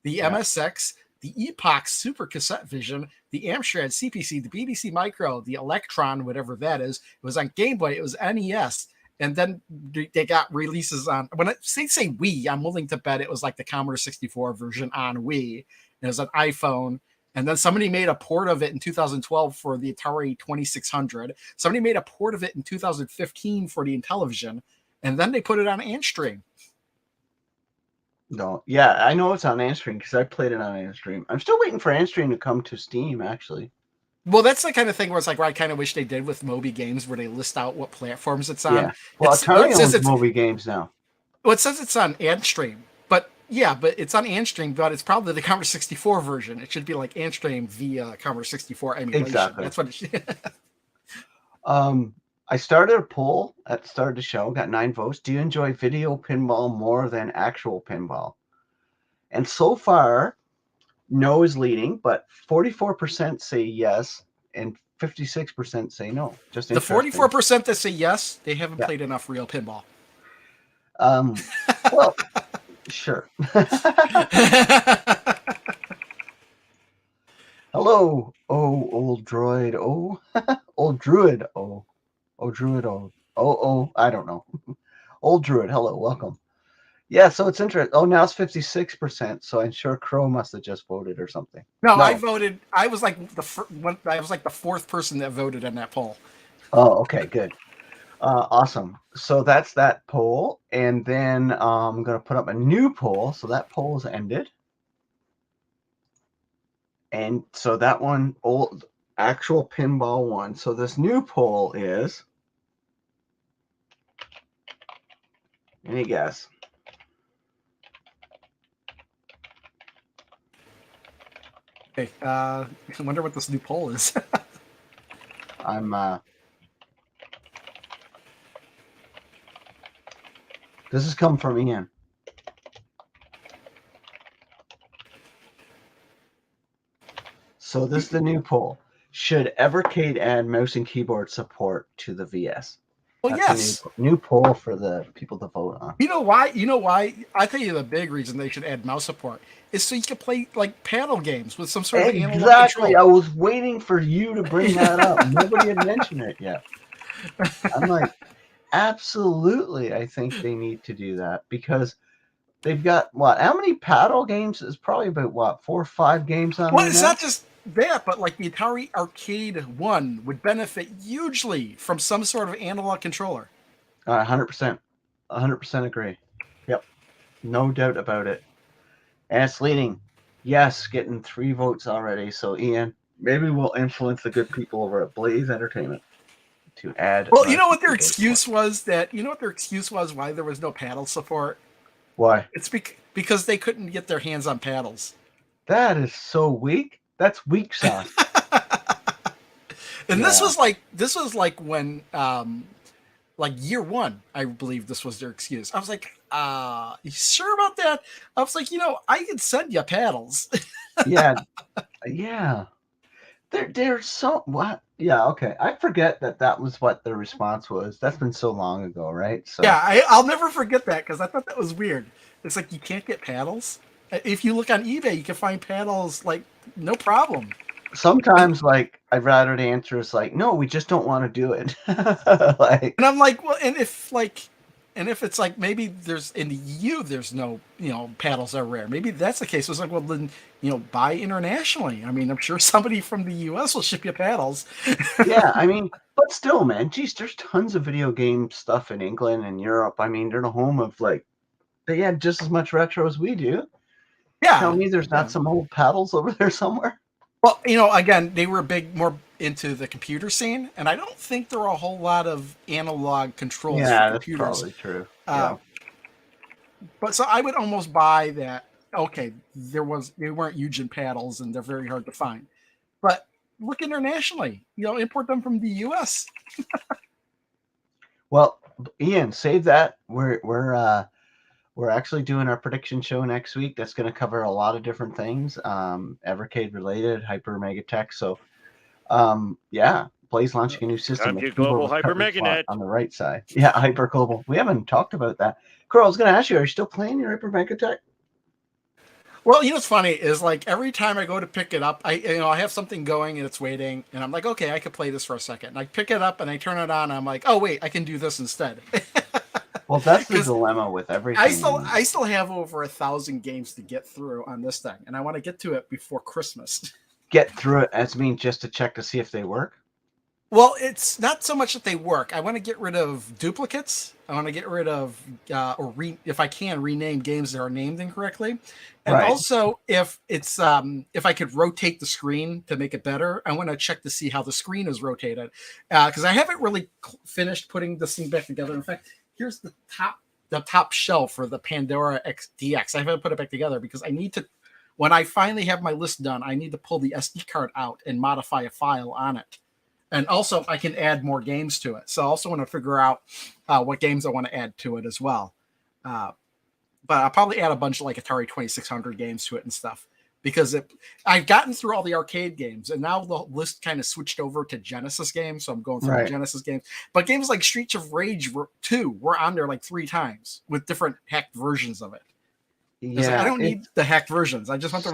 Speaker 2: the
Speaker 1: Yeah.
Speaker 2: MSX, the Epoch Super Cassette Vision, the Amstrad CPC, the BBC Micro, the Electron, whatever that is. It was on Game Boy. It was NES. And then they got releases on. When they say Wii, I'm willing to bet it was like the Commodore 64 version on Wii. It was an iPhone. And then somebody made a port of it in 2012 for the Atari 2600. Somebody made a port of it in 2015 for the Intellivision. And then they put it on Antstream.
Speaker 1: No, yeah, I know it's on Antstream because I played it on Antstream. I'm still waiting for Antstream to come to Steam, actually.
Speaker 2: Well, that's the kind of thing where it's like where I kind of wish they did with Moby Games, where they list out what platforms it's on.
Speaker 1: Yeah. Well, Atari
Speaker 2: It says
Speaker 1: owns
Speaker 2: it's
Speaker 1: Moby Games now.
Speaker 2: well, it says it's on Antstream, but yeah, but it's on Antstream, but it's probably the Commodore 64 version. It should be like Antstream via Commodore 64 emulation.
Speaker 1: Exactly.
Speaker 2: That's what it should.
Speaker 1: I started a poll at the start of the show, got 9 votes. Do you enjoy video pinball more than actual pinball? And so far, no is leading, but 44% say yes and 56% say no. Just
Speaker 2: The
Speaker 1: interesting.
Speaker 2: 44% that say yes, they haven't
Speaker 1: Yeah.
Speaker 2: played enough real pinball.
Speaker 1: Well, sure. Hello, oh, old droid, oh, old druid, oh, druid, I don't know. Old druid, hello, welcome. Yeah, so it's interesting. Oh, now it's 56%, so I'm sure Crow must have just voted or something.
Speaker 2: No, I voted. I was like I was like the fourth person that voted on that poll.
Speaker 1: Oh, okay, good. Awesome. So that's that poll, and then I'm going to put up a new poll. So that poll's ended. And so that one, old actual pinball one. So this new poll is, any guess?
Speaker 2: Okay, I wonder what this new poll is.
Speaker 1: This has come from Ian. So this is the new poll. Should Evercade add mouse and keyboard support to the VS?
Speaker 2: Well,
Speaker 1: That's
Speaker 2: yes.
Speaker 1: a new poll for the people to vote on.
Speaker 2: You know why? You know why? I tell you the big reason they should add mouse support is so you can play like paddle games with some sort of analog
Speaker 1: Exactly. I
Speaker 2: control.
Speaker 1: was waiting for you to bring that up. Nobody had mentioned it yet. I'm like, absolutely. I think they need to do that because they've got what? How many paddle games? Is probably about what 4 or 5 games on
Speaker 2: Well,
Speaker 1: there
Speaker 2: it's
Speaker 1: now.
Speaker 2: not just that, but like the Atari Arcade 1 would benefit hugely from some sort of analog controller.
Speaker 1: 100%. 100% agree. Yep. No doubt about it. And it's leading. Yes, getting 3 votes already. So, Ian, maybe we'll influence the good people over at Blaze Entertainment to add.
Speaker 2: Well, you know what their excuse was? Why there was no paddle support?
Speaker 1: Why?
Speaker 2: It's because they couldn't get their hands on paddles.
Speaker 1: That is so weak. That's weak sauce.
Speaker 2: And
Speaker 1: Yeah.
Speaker 2: this was like when like year one, I believe this was their excuse. I was like, You sure about that? I was like, I can send you paddles.
Speaker 1: Yeah, yeah. They're so what? Yeah, okay. I forget that was what the response was. That's been so long ago, right?
Speaker 2: Yeah,
Speaker 1: So
Speaker 2: I'll never forget that because I thought that was weird. It's like you can't get paddles. If you look on eBay, you can find paddles like no problem. And
Speaker 1: sometimes, like, I'd rather the answer is like, no, we just don't want to do it. Like,
Speaker 2: and I'm like, well, and if it's like maybe there's in the EU there's no paddles are rare. Maybe that's the case. It's like, well then buy internationally. I mean, I'm sure somebody from the US will ship you paddles.
Speaker 1: yeah, I mean, but still, man, geez, there's tons of video game stuff in England and Europe. I mean, they're the home of like they had just as much retro as we do. Tell
Speaker 2: Yeah,
Speaker 1: me there's not
Speaker 2: yeah.
Speaker 1: some old paddles over there somewhere?
Speaker 2: Well, again, they were more into the computer scene, and I don't think there are a whole lot of analog controls for
Speaker 1: Yeah, that's
Speaker 2: computers.
Speaker 1: probably true.
Speaker 2: Uh,
Speaker 1: Yeah.
Speaker 2: but so I would almost buy that. Okay, they weren't huge in paddles, and they're very hard to find. But look internationally, import them from the U.S.
Speaker 1: Well, Ian, save that. We're actually doing our prediction show next week. That's going to cover a lot of different things, Evercade related, Hyper Mega Tech. So, yeah, Blaze launching a new system.
Speaker 3: Time to
Speaker 1: A keyboard
Speaker 3: global
Speaker 1: with
Speaker 3: hyper
Speaker 1: coverage slot
Speaker 3: meganet.
Speaker 1: on the right side. Yeah, Hyper Global. We haven't talked about that. Carl, I was going to ask you, are you still playing your Hyper Mega Tech?
Speaker 2: Well, what's funny is like every time I go to pick it up, I have something going and it's waiting, and I'm like, okay, I could play this for a second. And I pick it up and I turn it on, and I'm like, oh wait, I can do this instead.
Speaker 1: Well, that's the
Speaker 2: Because
Speaker 1: dilemma with
Speaker 2: I
Speaker 1: everything.
Speaker 2: still I still have over 1,000 games to get through on this thing, and I want to get to it before Christmas.
Speaker 1: Get through it as mean just to check to see if they work.
Speaker 2: Well, it's not so much that they work. I want to get rid of duplicates. I want to get rid of, if I can, rename games that are named incorrectly. And
Speaker 1: Right.
Speaker 2: also, if I could rotate the screen to make it better, I want to check to see how the screen is rotated, because I haven't really finished putting this thing back together. In fact, here's the top shelf for the Pandora XDX. I haven't put it back together because I need to. When I finally have my list done, I need to pull the SD card out and modify a file on it. And also, I can add more games to it. So I also want to figure out what games I want to add to it as well. Uh, but I'll probably add a bunch of like Atari 2600 games to it and stuff because I've gotten through all the arcade games, and now the list kind of switched over to Genesis games. So I'm going through the Genesis games. But games like Streets of Rage 2 were on there like 3 times with different hacked versions of it.
Speaker 1: Yeah,
Speaker 2: I don't need the hacked versions. I just want the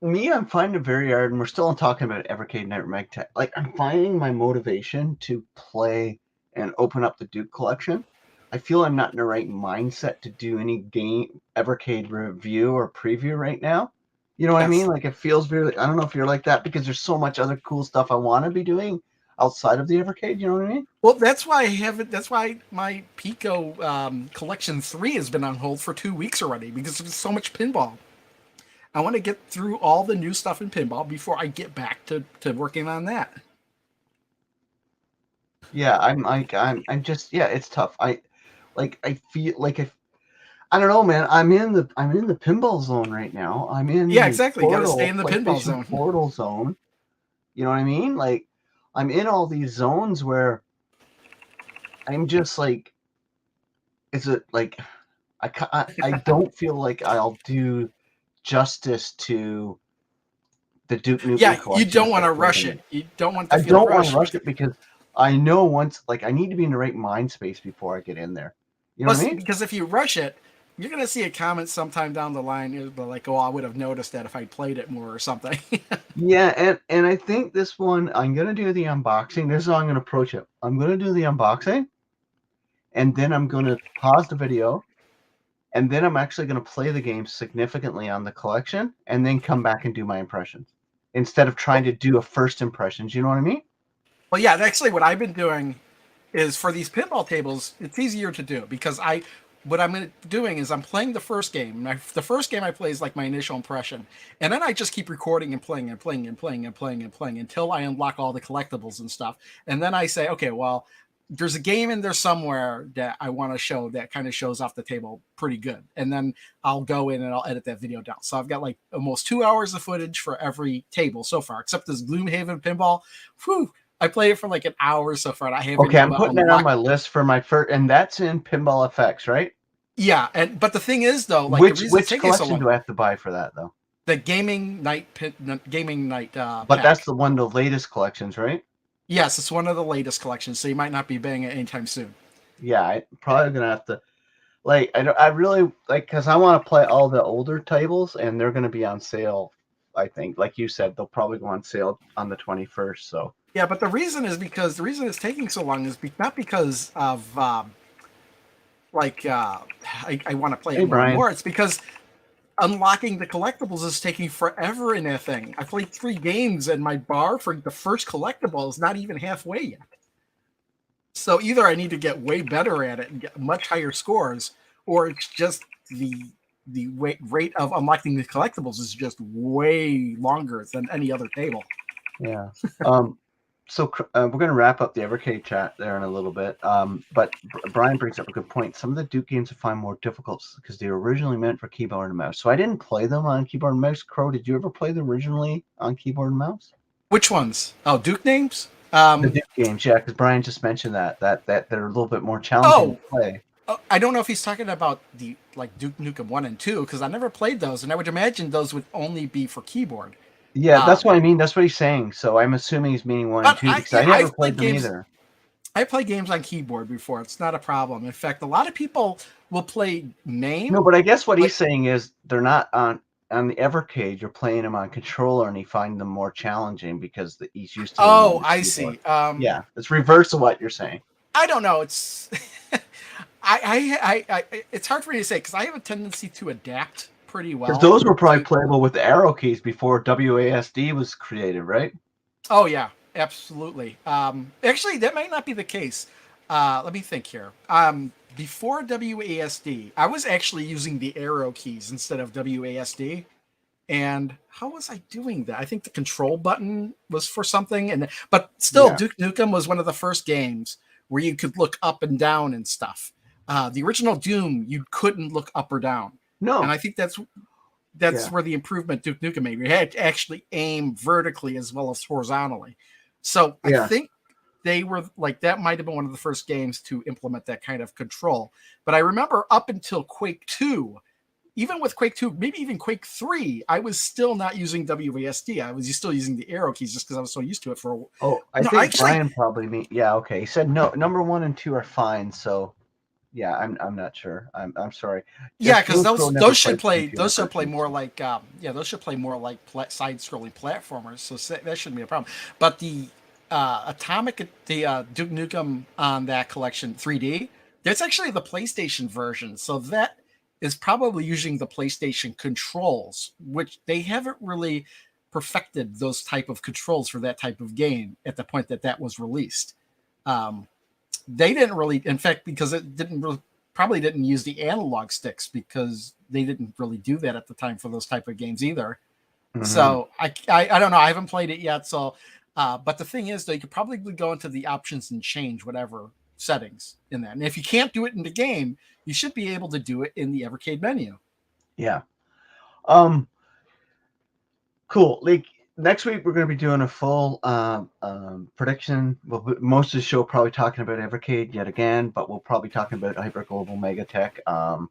Speaker 1: me, I'm finding it very hard, and we're still talking about Evercade and Meg Tech. Like, I'm finding my motivation to play and open up the Duke collection. I feel I'm not in the right mindset to do any game Evercade review or preview right now. You know what I mean? Like, it feels very. I don't know if you're like that because there's so much other cool stuff I want to be doing outside of the Evercade. You know what I mean?
Speaker 2: Well, that's why I haven't. That's why my Pico Collection 3 has been on hold for 2 weeks already because there's so much pinball. I want to get through all the new stuff in pinball before I get back to working on that.
Speaker 1: Yeah, I'm just it's tough. I feel like if I don't know, man. I'm in the pinball zone right now. I'm in
Speaker 2: exactly. Got to stay in the pinball zone.
Speaker 1: Portal zone. You know what I mean? Like I'm in all these zones where I'm just like, is it like I don't feel like I'll do justice to the Duke Nukem collection.
Speaker 2: You don't want to rush it. You don't want.
Speaker 1: I don't want to rush it because I know once, like, I need to be in the right mind space before I get in there. You know what I mean?
Speaker 2: Because if you rush it, you're going to see a comment sometime down the line, like, "Oh, I would have noticed that if I played it more or something."
Speaker 1: Yeah, and I think this one, I'm going to do the unboxing. This is how I'm going to approach it. I'm going to do the unboxing, and then I'm going to pause the video, and then I'm actually going to play the game significantly on the collection, and then come back and do my impressions instead of trying to do a first impressions. You know what I mean?
Speaker 2: Well, yeah, actually, what I've been doing is for these pinball tables, it's easier to do because what I'm doing is I'm playing the first game. The first game I play is like my initial impression, and then I just keep recording and playing and playing and playing and playing and playing until I unlock all the collectibles and stuff. And then I say, okay, well, there's a game in there somewhere that I want to show that kind of shows off the table pretty good. And then I'll go in and I'll edit that video down. So I've got like almost 2 hours of footage for every table so far, except this Gloomhaven pinball. Whew, I played it for like an hour so far. And I haven't
Speaker 1: Okay, I'm
Speaker 2: even
Speaker 1: putting it on
Speaker 2: unlocked.
Speaker 1: my list for my first, and that's in Pinball FX, right?
Speaker 2: Yeah, but the thing is though, like the reason it's
Speaker 1: Which
Speaker 2: taking so
Speaker 1: collection
Speaker 2: long,
Speaker 1: do I have to buy for that though?
Speaker 2: the gaming night
Speaker 1: But that's
Speaker 2: pack.
Speaker 1: the one of the latest collections, right?
Speaker 2: Yes, it's one of the latest collections, so you might not be buying it anytime soon.
Speaker 1: Yeah, I probably gonna have to. Like, I really like because I want to play all the older tables, and they're gonna be on sale. I think, like you said, they'll probably go on sale on the 21st. So,
Speaker 2: Yeah, but the reason is because the reason it's taking so long is not because of like I want to play
Speaker 1: hey,
Speaker 2: it more and
Speaker 1: Brian.
Speaker 2: more. It's because unlocking the collectibles is taking forever in that thing. I played 3 games, and my bar for the first collectible is not even halfway yet. So either I need to get way better at it and get much higher scores, or it's just the rate of unlocking the collectibles is just way longer than any other table.
Speaker 1: Yeah. So we're going to wrap up the Evercade chat there in a little bit. But Brian brings up a good point. Some of the Duke games I find more difficult because they were originally meant for keyboard and mouse. So I didn't play them on keyboard and mouse. Crow, did you ever play them originally on keyboard and mouse?
Speaker 2: Which ones? Oh, Duke names?
Speaker 1: The Duke games, yeah, because Brian just mentioned that they're a little bit more challenging
Speaker 2: Oh,
Speaker 1: to play.
Speaker 2: I don't know if he's talking about the like Duke Nukem 1 and 2 because I never played those, and I would imagine those would only be for keyboard.
Speaker 1: Yeah, that's what I mean. That's what he's saying. So I'm assuming he's meaning 1 and
Speaker 2: But
Speaker 1: 2 because I never
Speaker 2: I've
Speaker 1: played
Speaker 2: played
Speaker 1: them
Speaker 2: games.
Speaker 1: either.
Speaker 2: I play games on keyboard before. It's not a problem. In fact, a lot of people will play MAME.
Speaker 1: No, but I guess what he's saying is they're not on the Evercade. You're playing them on controller, and he find them more challenging because he's used to them on
Speaker 2: Oh,
Speaker 1: the
Speaker 2: I
Speaker 1: keyboard.
Speaker 2: see.
Speaker 1: Yeah, it's reverse of what you're saying.
Speaker 2: I don't know. It's it's hard for me to say because I have a tendency to adapt pretty
Speaker 1: Because
Speaker 2: well.
Speaker 1: those were probably playable with the arrow keys before WASD was created, right?
Speaker 2: Oh yeah, absolutely. Actually, that might not be the case. Let me think here. Before WASD, I was actually using the arrow keys instead of WASD. And how was I doing that? I think the control button was for something, but still,
Speaker 1: Yeah.
Speaker 2: Duke Nukem was one of the first games where you could look up and down and stuff. The original Doom, you couldn't look up or down,
Speaker 1: No.
Speaker 2: and I think that's where the improvement Duke Nukem made. You had to actually aim vertically as well as horizontally. So I think they were like that might have been one of the first games to implement that kind of control. But I remember up until Quake 2. Even with Quake 2, maybe even Quake 3, I was still not using WASD. I was still using the arrow keys just because I was so used to it for a while.
Speaker 1: Oh, I think Brian probably mean okay. He said no, number 1 and 2 are fine, so yeah, I'm not sure. I'm sorry.
Speaker 2: Yeah, because those should play more like side scrolling platformers, so that shouldn't be a problem. But the Duke Nukem on that collection 3D, that's actually the PlayStation version. So that is probably using the PlayStation controls, which they haven't really perfected those type of controls for that type of game at the point that was released. They didn't really, in fact, because it probably didn't use the analog sticks because they didn't really do that at the time for those type of games either. Mm-hmm. So I don't know. I haven't played it yet. So, but the thing is, though, you could probably go into the options and change whatever settings in that. And if you can't do it in the game, you should be able to do it in the Evercade menu.
Speaker 1: Yeah. Cool. Like next week, we're going to be doing a full prediction. Well, most of the show probably talking about Evercade yet again, but we'll probably talking about Hyper Global Megatech.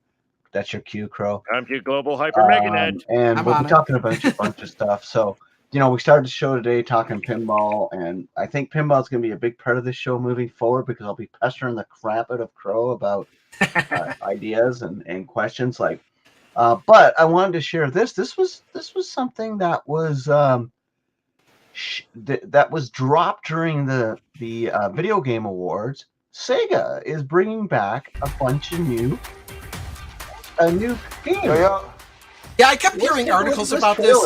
Speaker 1: That's your cue, Crow.
Speaker 3: I'm your Global Hyper Meganet.
Speaker 1: And we'll be talking about a bunch of stuff. So, we started the show today talking pinball, and I think pinball is going to be a big part of this show moving forward because I'll be pestering the crap out of Crow about ideas and questions like. But I wanted to share this. This was something that was that was dropped during the Video Game Awards. Sega is bringing back a bunch of new games.
Speaker 2: Yeah, I kept hearing articles about this.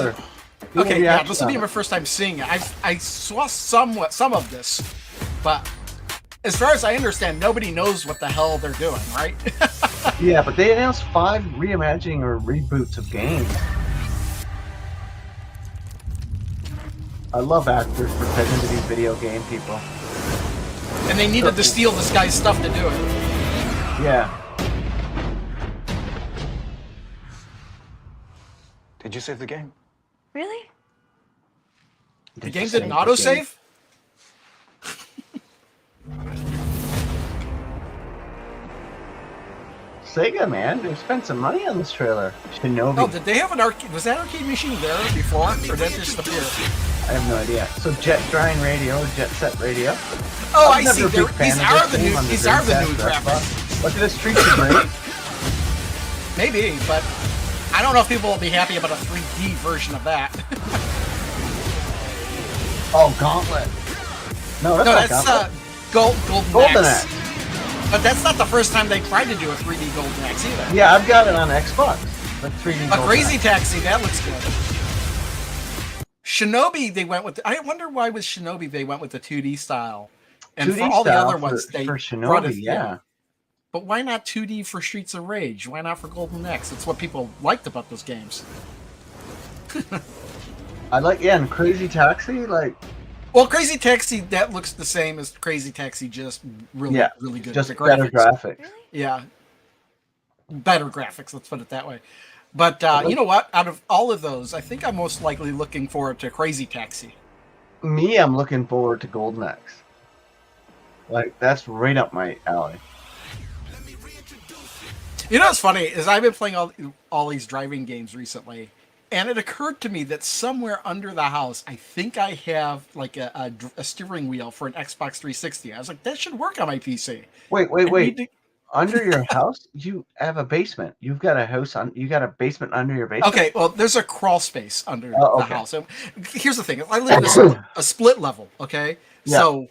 Speaker 2: Okay, yeah, this will be my first time seeing it. I saw some of this, but as far as I understand, nobody knows what the hell they're doing, right?
Speaker 1: Yeah, but they announced 5 reimagining or reboots of games. I love actors pretending to be video game people.
Speaker 2: And they needed to steal this guy's stuff to do it.
Speaker 1: Yeah.
Speaker 4: Did you save the game?
Speaker 5: Really?
Speaker 2: The game didn't autosave?
Speaker 1: Sega, man. They spent some money on this trailer. Shinobi.
Speaker 2: Oh, did they have an arcade? Was that arcade machine there before, or did that just appear?
Speaker 1: I have no idea. So Jet Grind Radio, Jet Set Radio.
Speaker 2: Oh,
Speaker 1: I'm
Speaker 2: I see.
Speaker 1: never a big fan
Speaker 2: These
Speaker 1: of
Speaker 2: are
Speaker 1: this
Speaker 2: the
Speaker 1: game
Speaker 2: new.
Speaker 1: on the
Speaker 2: These are the new
Speaker 1: Dreamcast or
Speaker 2: graphics.
Speaker 1: Xbox. Look at the Streets of Rage.
Speaker 2: Maybe, but I don't know if people will be happy about a 3D version of that.
Speaker 1: Oh, Gauntlet. No, that's
Speaker 2: No,
Speaker 1: not
Speaker 2: that's
Speaker 1: Gauntlet.
Speaker 2: Golden
Speaker 1: Golden
Speaker 2: Axe.
Speaker 1: Axe.
Speaker 2: But that's not the first time they tried to do a 3D Golden Axe either.
Speaker 1: Yeah, I've got it on Xbox. The 3D
Speaker 2: A
Speaker 1: Golden
Speaker 2: Crazy
Speaker 1: Axe.
Speaker 2: Taxi, that looks good. Shinobi, they went with. I wonder why with Shinobi they went with the 2D style, and
Speaker 1: 2D
Speaker 2: for all the
Speaker 1: style
Speaker 2: other ones they
Speaker 1: for
Speaker 2: brought
Speaker 1: Shinobi,
Speaker 2: it.
Speaker 1: yeah.
Speaker 2: But why not 2D for Streets of Rage? Why not for Golden Axe? It's what people liked about those games.
Speaker 1: I like, yeah, and Crazy Taxi, like,
Speaker 2: Well, Crazy Taxi, that looks the same as Crazy Taxi, just really,
Speaker 1: yeah,
Speaker 2: really good.
Speaker 1: just
Speaker 2: The
Speaker 1: better graphics.
Speaker 2: Yeah, better graphics. Let's put it that way. But you know what? Out of all of those, I think I'm most likely looking forward to Crazy Taxi.
Speaker 1: Me, I'm looking forward to Golden Axe. Like, that's right up my alley.
Speaker 2: You know what's funny is I've been playing all these driving games recently, and it occurred to me that somewhere under the house, I think I have like a steering wheel for an Xbox 360. I was like, that should work on my PC.
Speaker 1: Wait.
Speaker 2: I need to-
Speaker 1: Under your house, you have a basement. You've got a house on. You got a basement under your basement.
Speaker 2: Okay, well, there's a crawl space under
Speaker 1: Oh,
Speaker 2: the
Speaker 1: okay.
Speaker 2: house. So, here's the thing: I live in a split level. Okay,
Speaker 1: Yeah.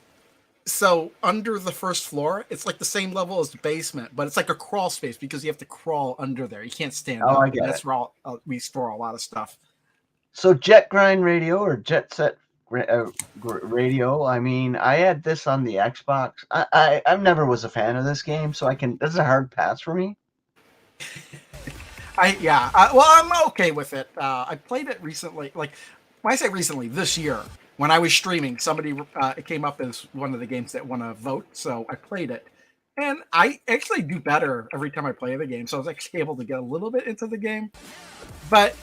Speaker 2: so under the first floor, it's like the same level as the basement, but it's like a crawl space because you have to crawl under there. You can't stand
Speaker 1: Oh,
Speaker 2: up.
Speaker 1: I
Speaker 2: and
Speaker 1: get
Speaker 2: that's
Speaker 1: it.
Speaker 2: where we store a lot of stuff.
Speaker 1: So Jet Grind Radio or Jet Set Radio. I mean, I had this on the Xbox. I never was a fan of this game, so this is a hard pass for me.
Speaker 2: Well, I'm okay with it. I played it recently. Like when I say recently, this year when I was streaming, somebody it came up as one of the games that won a vote, so I played it, and I actually do better every time I play the game. So I was actually able to get a little bit into the game, but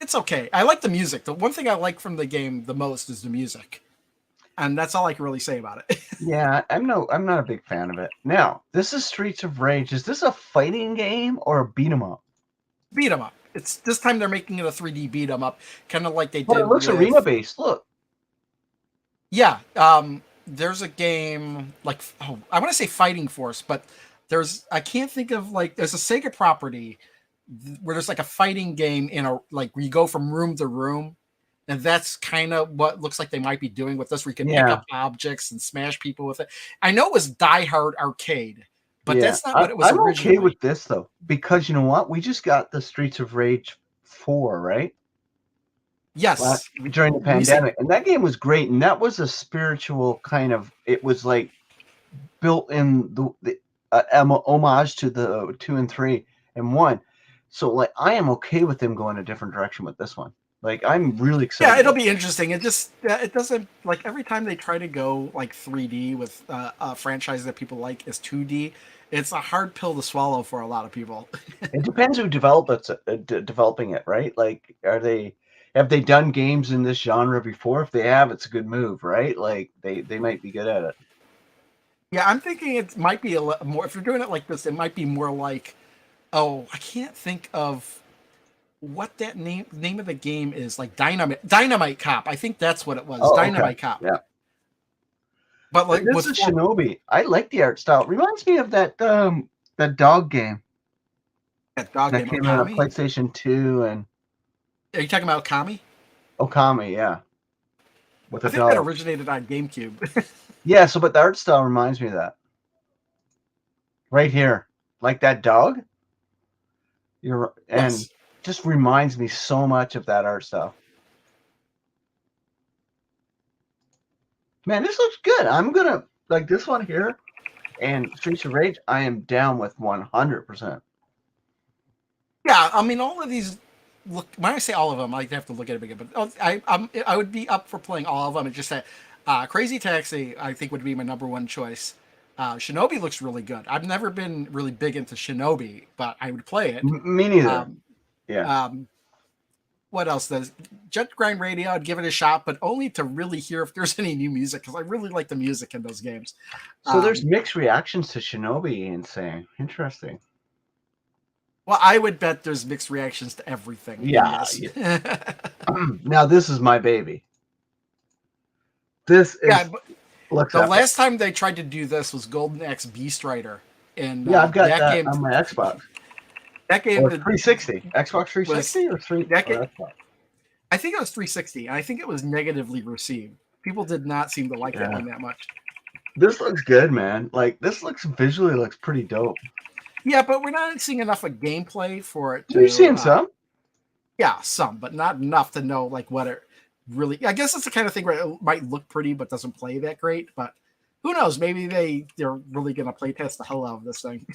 Speaker 2: it's okay. I like the music. The one thing I like from the game the most is the music, and that's all I can really say about it.
Speaker 1: Yeah, I'm not a big fan of it. Now, this is Streets of Rage. Is this a fighting game or a beat 'em up?
Speaker 2: Beat 'em up. It's this time they're making it a 3D beat 'em up, kind of like they
Speaker 1: But
Speaker 2: did.
Speaker 1: it looks
Speaker 2: with-
Speaker 1: arena based. Look.
Speaker 2: Yeah, there's a game like I want to say Fighting Force, but I can't think of there's a Sega property where there's like a fighting game in a where you go from room to room, and that's kind of what looks like they might be doing with this, where you can pick
Speaker 1: Yeah.
Speaker 2: up objects and smash people with it. I know it was Die Hard Arcade, but
Speaker 1: Yeah.
Speaker 2: that's not what it was
Speaker 1: I'm
Speaker 2: originally.
Speaker 1: okay with this though, because you know what? We just got the Streets of Rage 4, right?
Speaker 2: Yes,
Speaker 1: During the
Speaker 2: We said-
Speaker 1: pandemic, and that game was great, and that was a spiritual kind of. It was like built in the homage to the 2 and 3 and 1. So like, I am okay with them going a different direction with this one. Like, I'm really excited.
Speaker 2: Yeah, it'll be interesting. It just it doesn't like every time they try to go like 3D with a franchise that people like is 2D. It's a hard pill to swallow for a lot of people.
Speaker 1: It depends who developing it, right? Like, have they done games in this genre before? If they have, it's a good move, right? Like, they might be good at it.
Speaker 2: Yeah, I'm thinking it might be a lot more. If you're doing it like this, it might be more like, I can't think of what that name of the game is. Like Dynamite Cop. I think that's what it was.
Speaker 1: Oh, okay.
Speaker 2: Dynamite Cop.
Speaker 1: Yeah.
Speaker 2: But like
Speaker 1: This is Shinobi. I like the art style. It reminds me of that dog game
Speaker 2: that dog
Speaker 1: that
Speaker 2: game,
Speaker 1: came out on
Speaker 2: Okami.
Speaker 1: PlayStation 2 and
Speaker 2: Are you talking about Okami?
Speaker 1: Okami, yeah. With
Speaker 2: I
Speaker 1: a
Speaker 2: think that
Speaker 1: dog.
Speaker 2: originated on GameCube.
Speaker 1: Yeah, but the art style reminds me of that. Right here. Like that dog. And
Speaker 2: Yes.
Speaker 1: just reminds me so much of that art style. Man, this looks good. I'm gonna like this one here and Streets of Rage. I am down with 100%.
Speaker 2: Yeah, I mean, all of these look. When I say all of them, I have to look at it again. But I would be up for playing all of them. It's just that Crazy Taxi, I think, would be my number one choice. Shinobi looks really good. I've never been really big into Shinobi, but I would play it.
Speaker 1: Me neither.
Speaker 2: Yeah. What else? Does Jet Grind Radio? I'd give it a shot, but only to really hear if there's any new music, because I really like the music in those games.
Speaker 1: So there's mixed reactions to Shinobi and saying, interesting.
Speaker 2: Well, I would bet there's mixed reactions to everything.
Speaker 1: Yeah.
Speaker 2: Yes.
Speaker 1: Now this is my baby. This
Speaker 2: Yeah,
Speaker 1: is
Speaker 2: but
Speaker 1: looks
Speaker 2: the
Speaker 1: epic.
Speaker 2: last time they tried to do this was Golden Axe Beast Rider, and
Speaker 1: Yeah, I've got
Speaker 2: that
Speaker 1: that
Speaker 2: game.
Speaker 1: on my Xbox
Speaker 2: That game
Speaker 1: or 360. Xbox 360 or
Speaker 2: that game,
Speaker 1: Xbox.
Speaker 2: I think it was 360. I think it was negatively received. People did not seem to like that
Speaker 1: Yeah.
Speaker 2: one that much.
Speaker 1: This looks good, man. Like this looks visually looks pretty dope.
Speaker 2: Yeah, but we're not seeing enough of gameplay for it to.
Speaker 1: We've seen some.
Speaker 2: Yeah, some, but not enough to know like what it really. I guess it's the kind of thing where it might look pretty but doesn't play that great. But who knows? Maybe they're really gonna play test the hell out of this thing.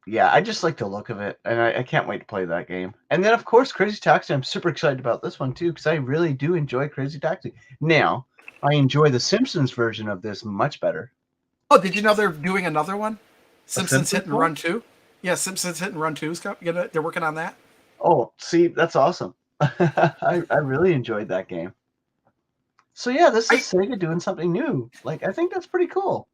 Speaker 1: Yeah, I just like the look of it, and I can't wait to play that game. And then, of course, Crazy Taxi. I'm super excited about this one too because I really do enjoy Crazy Taxi. Now, I enjoy the Simpsons version of this much better.
Speaker 2: Oh, did you know they're doing another one? Simpsons Hit and
Speaker 1: one?
Speaker 2: Run 2? Yeah, Simpsons Hit and Run 2 they're working on that.
Speaker 1: Oh, see, that's awesome. I really enjoyed that game. So yeah, this is Sega doing something new. Like I think that's pretty cool.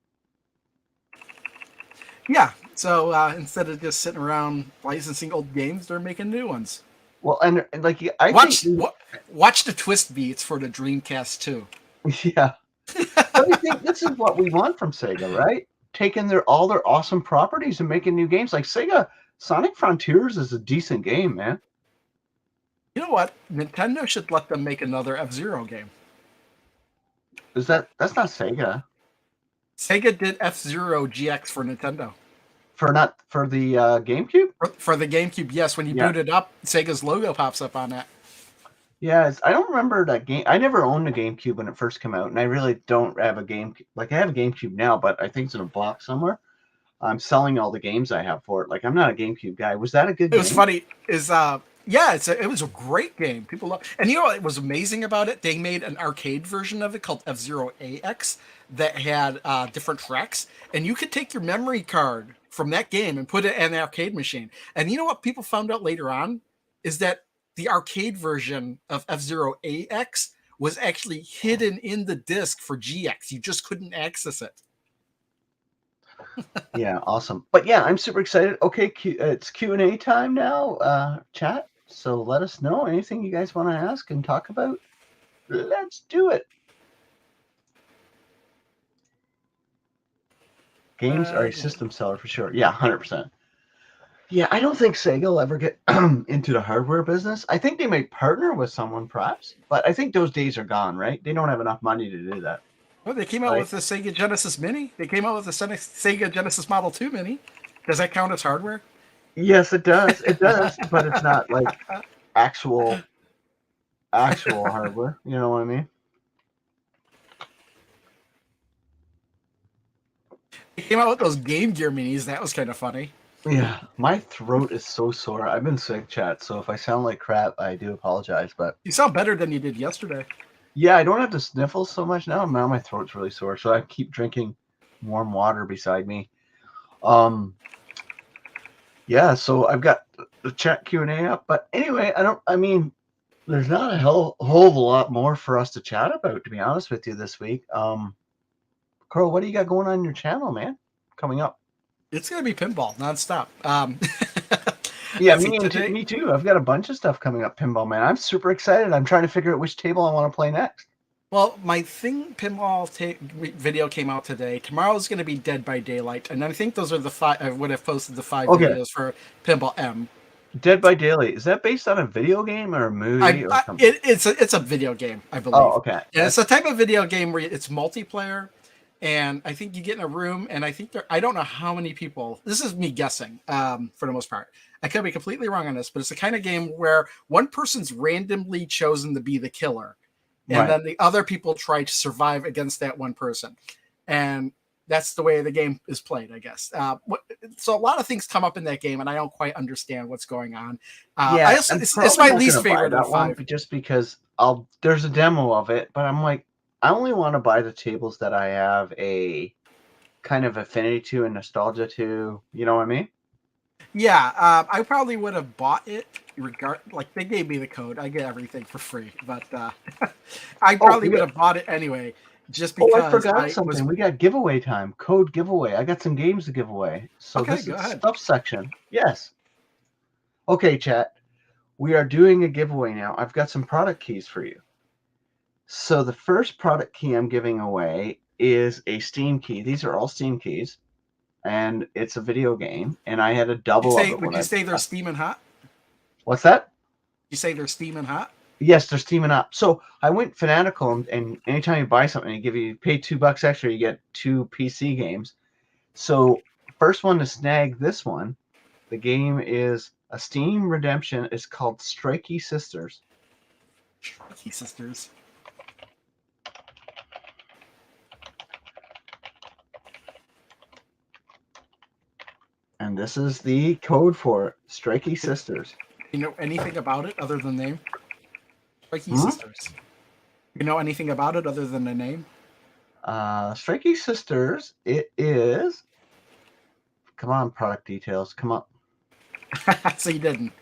Speaker 2: Yeah, so instead of just sitting around licensing old games, they're making new ones.
Speaker 1: Well, and like I
Speaker 2: watch the twist beats for the Dreamcast too.
Speaker 1: Yeah, but I think this is what we want from Sega, right? Taking all their awesome properties and making new games. Like Sega Sonic Frontiers is a decent game, man.
Speaker 2: You know what? Nintendo should let them make another F-Zero game.
Speaker 1: That's not Sega?
Speaker 2: Sega did F-Zero GX for Nintendo.
Speaker 1: For the GameCube?
Speaker 2: For the GameCube, yes. When you boot it up, Sega's logo pops up on that.
Speaker 1: Yeah, I don't remember that game. I never owned a GameCube when it first came out, and I really don't have a GameCube. Like I have a GameCube now, but I think it's in a box somewhere. I'm selling all the games I have for it. Like I'm not a GameCube guy. Was that a good game?
Speaker 2: It was funny. It was a great game. People love, and you know what was amazing about it? They made an arcade version of it called F-Zero AX that had different tracks, and you could take your memory card from that game and put it in the arcade machine. And you know what people found out later on is that the arcade version of F-Zero AX was actually hidden in the disc for GX. You just couldn't access it.
Speaker 1: Yeah, awesome. But yeah, I'm super excited. Okay, it's Q&A time now, chat. So let us know anything you guys want to ask and talk about. Let's do it. Games are a system seller for sure. Yeah, 100%. Yeah, I don't think Sega will ever get into the hardware business. I think they may partner with someone, perhaps, but I think those days are gone, right? They don't have enough money to do that.
Speaker 2: Well, they came out with the Sega Genesis Mini. They came out with the Sega Genesis Model 2 Mini. Does that count as hardware?
Speaker 1: Yes, it does. It does, but it's not like actual hardware. You know what I mean?
Speaker 2: They came out with those Game Gear Minis. That was kind of funny.
Speaker 1: Yeah, my throat is so sore. I've been sick, chat. So if I sound like crap, I do apologize. But
Speaker 2: you sound better than you did yesterday.
Speaker 1: Yeah, I don't have to sniffle so much now. Now my throat's really sore, so I keep drinking warm water beside me. Yeah, so I've got the chat Q&A up. But anyway, there's not a whole of a lot more for us to chat about, to be honest with you, this week. Carl, what do you got going on your channel, man? Coming up.
Speaker 2: It's going to be pinball nonstop.
Speaker 1: Yeah, me too. I've got a bunch of stuff coming up, pinball, man. I'm super excited. I'm trying to figure out which table I want to play next.
Speaker 2: Well, my pinball video came out today. Tomorrow is going to be Dead by Daylight, and I think those are the 5. I would have posted the 5 videos for Pinball M.
Speaker 1: Dead by Daylight, is that based on a video game or a movie? Or something?
Speaker 2: It's a video game, I believe.
Speaker 1: Oh, okay.
Speaker 2: And it's a type of video game where it's multiplayer. And I think you get in a room, and I think I don't know how many people, this is me guessing for the most part. I could be completely wrong on this, but it's the kind of game where one person's randomly chosen to be the killer. And then the other people try to survive against that one person. And that's the way the game is played, I guess. So a lot of things come up in that game, and I don't quite understand what's going on. It's my least favorite of 5.
Speaker 1: Just because there's a demo of it, but I'm like, I only want to buy the tables that I have a kind of affinity to and nostalgia to. You know what I mean?
Speaker 2: Yeah, I probably would have bought it. Like they gave me the code, I get everything for free. But I probably would have bought it anyway. just
Speaker 1: Oh, I
Speaker 2: because
Speaker 1: forgot
Speaker 2: I was
Speaker 1: something. We got giveaway time. Code giveaway. I got some games to give away. So
Speaker 2: okay.
Speaker 1: this
Speaker 2: Go
Speaker 1: is
Speaker 2: ahead.
Speaker 1: stuff section. Yes. Okay, chat. We are doing a giveaway now. I've got some product keys for you. So the first product key I'm giving away is a Steam key. These are all Steam keys, and it's a video game. And I had a double of it
Speaker 2: Would
Speaker 1: when
Speaker 2: you
Speaker 1: I.
Speaker 2: say they're steaming hot?
Speaker 1: What's that?
Speaker 2: You say they're steaming hot?
Speaker 1: Yes, they're steaming up. So I went fanatical, and anytime you buy something, you pay $2 extra, you get 2 PC games. So first one to snag this one, the game is a Steam redemption. It's called Strikey Sisters.
Speaker 2: Strikey Sisters.
Speaker 1: And this is the code for it, Strikey Sisters.
Speaker 2: You know anything about it other than the name? Strikey
Speaker 1: Hmm?
Speaker 2: Sisters. You know anything about it other than the name?
Speaker 1: Strikey Sisters, it is. Come on, product details. Come on.
Speaker 2: So you didn't.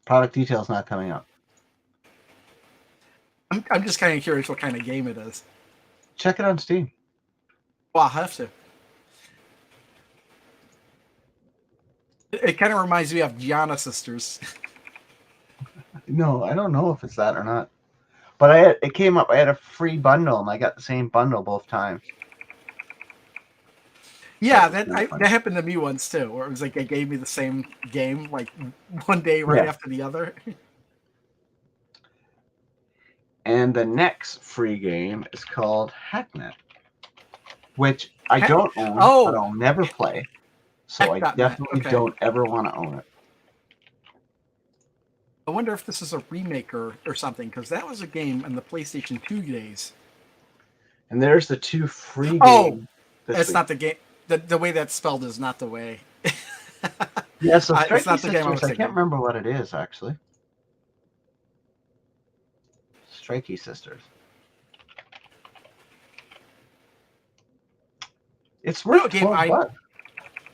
Speaker 1: Product details not coming up.
Speaker 2: I'm just kind of curious what kind of game it is.
Speaker 1: Check it on Steam.
Speaker 2: Well, I'll have to. It kind of reminds me of Gianna Sisters.
Speaker 1: No, I don't know if it's that or not. But it came up. I had a free bundle, and I got the same bundle both times.
Speaker 2: Yeah,
Speaker 1: That's
Speaker 2: that
Speaker 1: funny.
Speaker 2: happened to me once too, where it was like they gave me the same game like one day right
Speaker 1: Yeah.
Speaker 2: after the other.
Speaker 1: And the next free game is called Hacknet, which I don't own, but I'll never play. So I definitely don't ever want to own it.
Speaker 2: I wonder if this is a remake or something, because that was a game in the PlayStation 2 days.
Speaker 1: And there's the 2 free games.
Speaker 2: Oh, that's not the game. The way that's spelled is not the way.
Speaker 1: Yeah, so
Speaker 2: it's not the game I was
Speaker 1: I
Speaker 2: thinking.
Speaker 1: can't remember what it is, actually. Strikey Sisters. It's worth $12.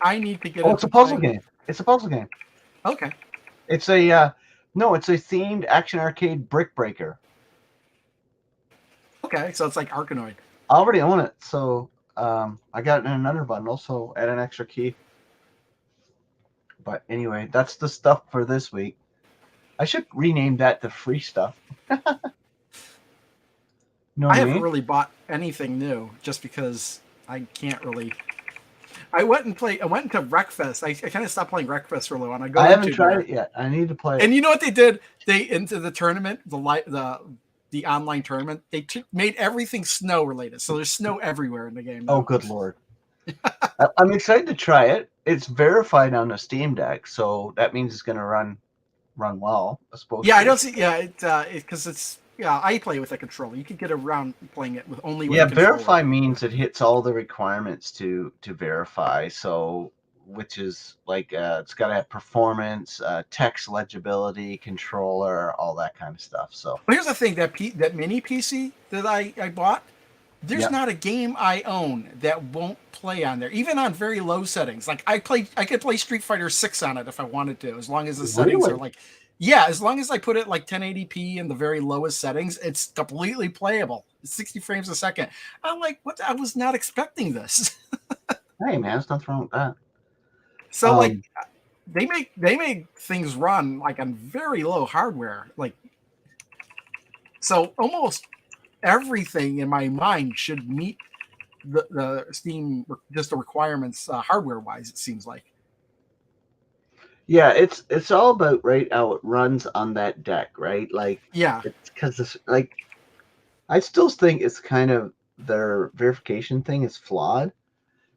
Speaker 2: I need to get.
Speaker 1: Oh, it's a puzzle game. It's a puzzle game.
Speaker 2: Okay.
Speaker 1: It's a no, it's a themed action arcade brick breaker.
Speaker 2: Okay, so it's like Arkanoid.
Speaker 1: I already own it, so I got it in another bundle, so add an extra key. But anyway, that's the stuff for this week. I should rename that the free stuff. No,
Speaker 2: I haven't really bought anything new just because I can't really. I went into Wreckfest. I kind of stopped playing Wreckfest for a little while.
Speaker 1: I haven't tried it yet. I need to play it.
Speaker 2: And you know what they did? They into the tournament, the online tournament. They made everything snow related, so there's snow everywhere in the game.
Speaker 1: Oh, good lord! I'm excited to try it. It's verified on the Steam Deck, so that means it's going to run well. I suppose.
Speaker 2: Yeah, I don't see. Yeah, because it's. Yeah, I play with a controller. You could get around playing it with only.
Speaker 1: Yeah, verify means it hits all the requirements to verify. So, which is like it's got to have performance, text legibility, controller, all that kind of stuff. So,
Speaker 2: well, here's the thing: that mini PC that I bought, there's not a game I own that won't play on there, even on very low settings. Like I could play Street Fighter 6 on it if I wanted to, as long as the settings are like. Yeah, as long as I put it like 1080p in the very lowest settings, it's completely playable. It's 60 frames a second. I'm like, what? I was not expecting this.
Speaker 1: Hey man, there's nothing wrong with that.
Speaker 2: So like, they make things run like on very low hardware. Like, so almost everything in my mind should meet the Steam just the requirements hardware wise. It seems like.
Speaker 1: Yeah, it's all about how it runs on that deck, right? Like,
Speaker 2: yeah,
Speaker 1: it's because this like, I still think it's kind of their verification thing is flawed,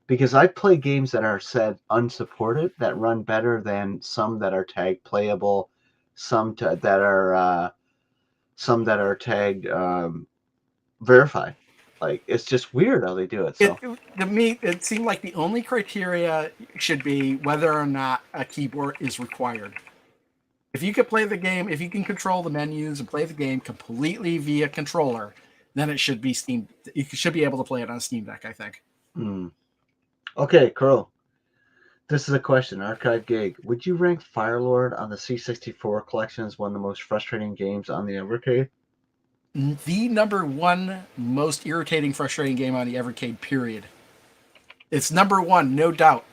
Speaker 1: because I play games that are said unsupported that run better than some that are tagged playable, some that are tagged verified. Like, it's just weird how they do it. So
Speaker 2: to me, it seemed like the only criteria should be whether or not a keyboard is required. If you can play the game, if you can control the menus and play the game completely via controller, then it should be Steam. You should be able to play it on Steam Deck, I think.
Speaker 1: Okay, Carl. This is a question. Archive Gig. Would you rank Firelord on the C64 collection as one of the most frustrating games on the Evercade?
Speaker 2: the number one most irritating, frustrating game on the Evercade, period. It's number one, no doubt.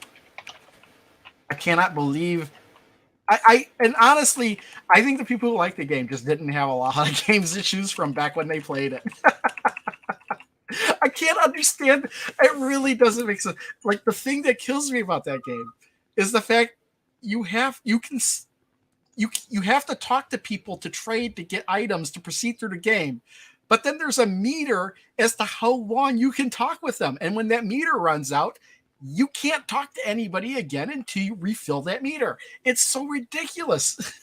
Speaker 2: I cannot believe. And honestly, I think the people who like the game just didn't have a lot of games to choose from back when they played it. I can't understand. It really doesn't make sense. Like, the thing that kills me about that game is the fact you have to talk to people to trade to get items to proceed through the game. But then there's a meter as to how long you can talk with them. And when that meter runs out, you can't talk to anybody again until you refill that meter. It's so ridiculous.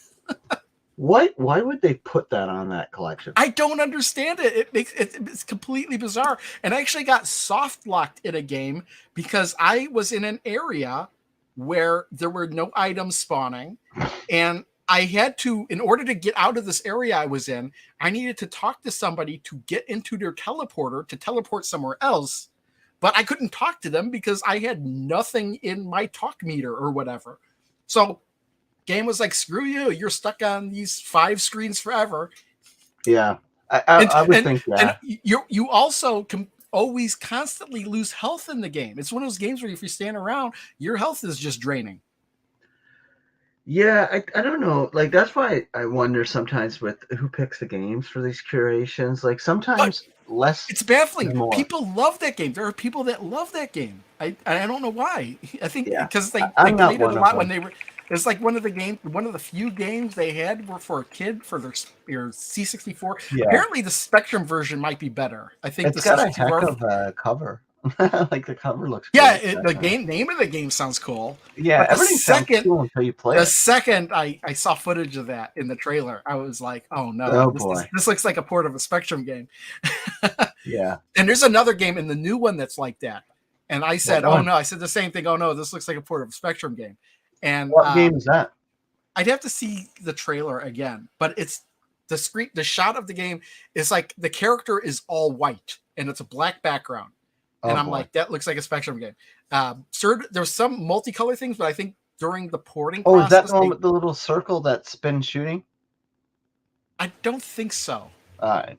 Speaker 1: Why would they put that on that collection?
Speaker 2: I don't understand it. It's completely bizarre. And I actually got soft locked in a game because I was in an area where there were no items spawning, and I had to, in order to get out of this area I was in, I needed to talk to somebody to get into their teleporter to teleport somewhere else. But I couldn't talk to them because I had nothing in my talk meter or whatever. So game was like, screw you. You're stuck on these 5 screens forever.
Speaker 1: Yeah. I would think that.
Speaker 2: And you also can always constantly lose health in the game. It's one of those games where if you stand around, your health is just draining.
Speaker 1: Yeah, I don't know. Like, that's why I wonder sometimes with who picks the games for these curations. Like, sometimes less.
Speaker 2: It's baffling.
Speaker 1: More.
Speaker 2: People love that game. There are people that love that game. I don't know why. I think because they played it a lot when they were. It's like one of the few games they had were for a kid for their C64. Yeah. Apparently, the Spectrum version might be better. I think
Speaker 1: it's got a heck of a cover. Like, the cover looks
Speaker 2: good. Yeah, the name of the game sounds cool.
Speaker 1: Yeah, everything sounds cool until you play it.
Speaker 2: The second I saw footage of that in the trailer, I was like, oh no, this looks like a port of a Spectrum game.
Speaker 1: Yeah.
Speaker 2: And there's another game in the new one that's like that. And I said, oh no, I said the same thing. Oh no, this looks like a port of a Spectrum game. And
Speaker 1: what game is that?
Speaker 2: I'd have to see the trailer again, but it's the shot of the game is like the character is all white and it's a black background. And I'm like, that looks like a Spectrum game. Sir, there's some multicolor things, but I think during the porting process...
Speaker 1: is that the one with the little circle that spins shooting?
Speaker 2: I don't think so.
Speaker 1: All right.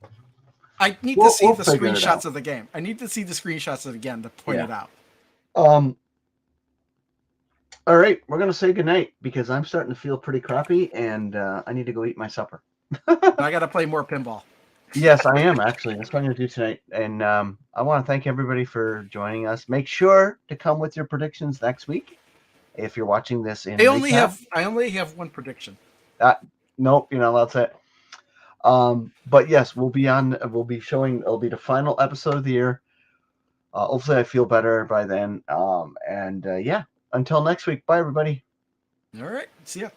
Speaker 2: I need to see the screenshots of the game. I need to see the screenshots of the game to point it out.
Speaker 1: All right, we're going to say goodnight because I'm starting to feel pretty crappy and I need to go eat my supper.
Speaker 2: I got to play more pinball.
Speaker 1: Yes, I am, actually. That's what I'm going to do tonight. And I want to thank everybody for joining us. Make sure to come with your predictions next week. If you're watching this in
Speaker 2: I only have one prediction.
Speaker 1: Nope, you're not allowed to say it. But yes, we'll be showing, it'll be the final episode of the year. Hopefully I feel better by then. Yeah, until next week. Bye, everybody.
Speaker 2: All right. See ya.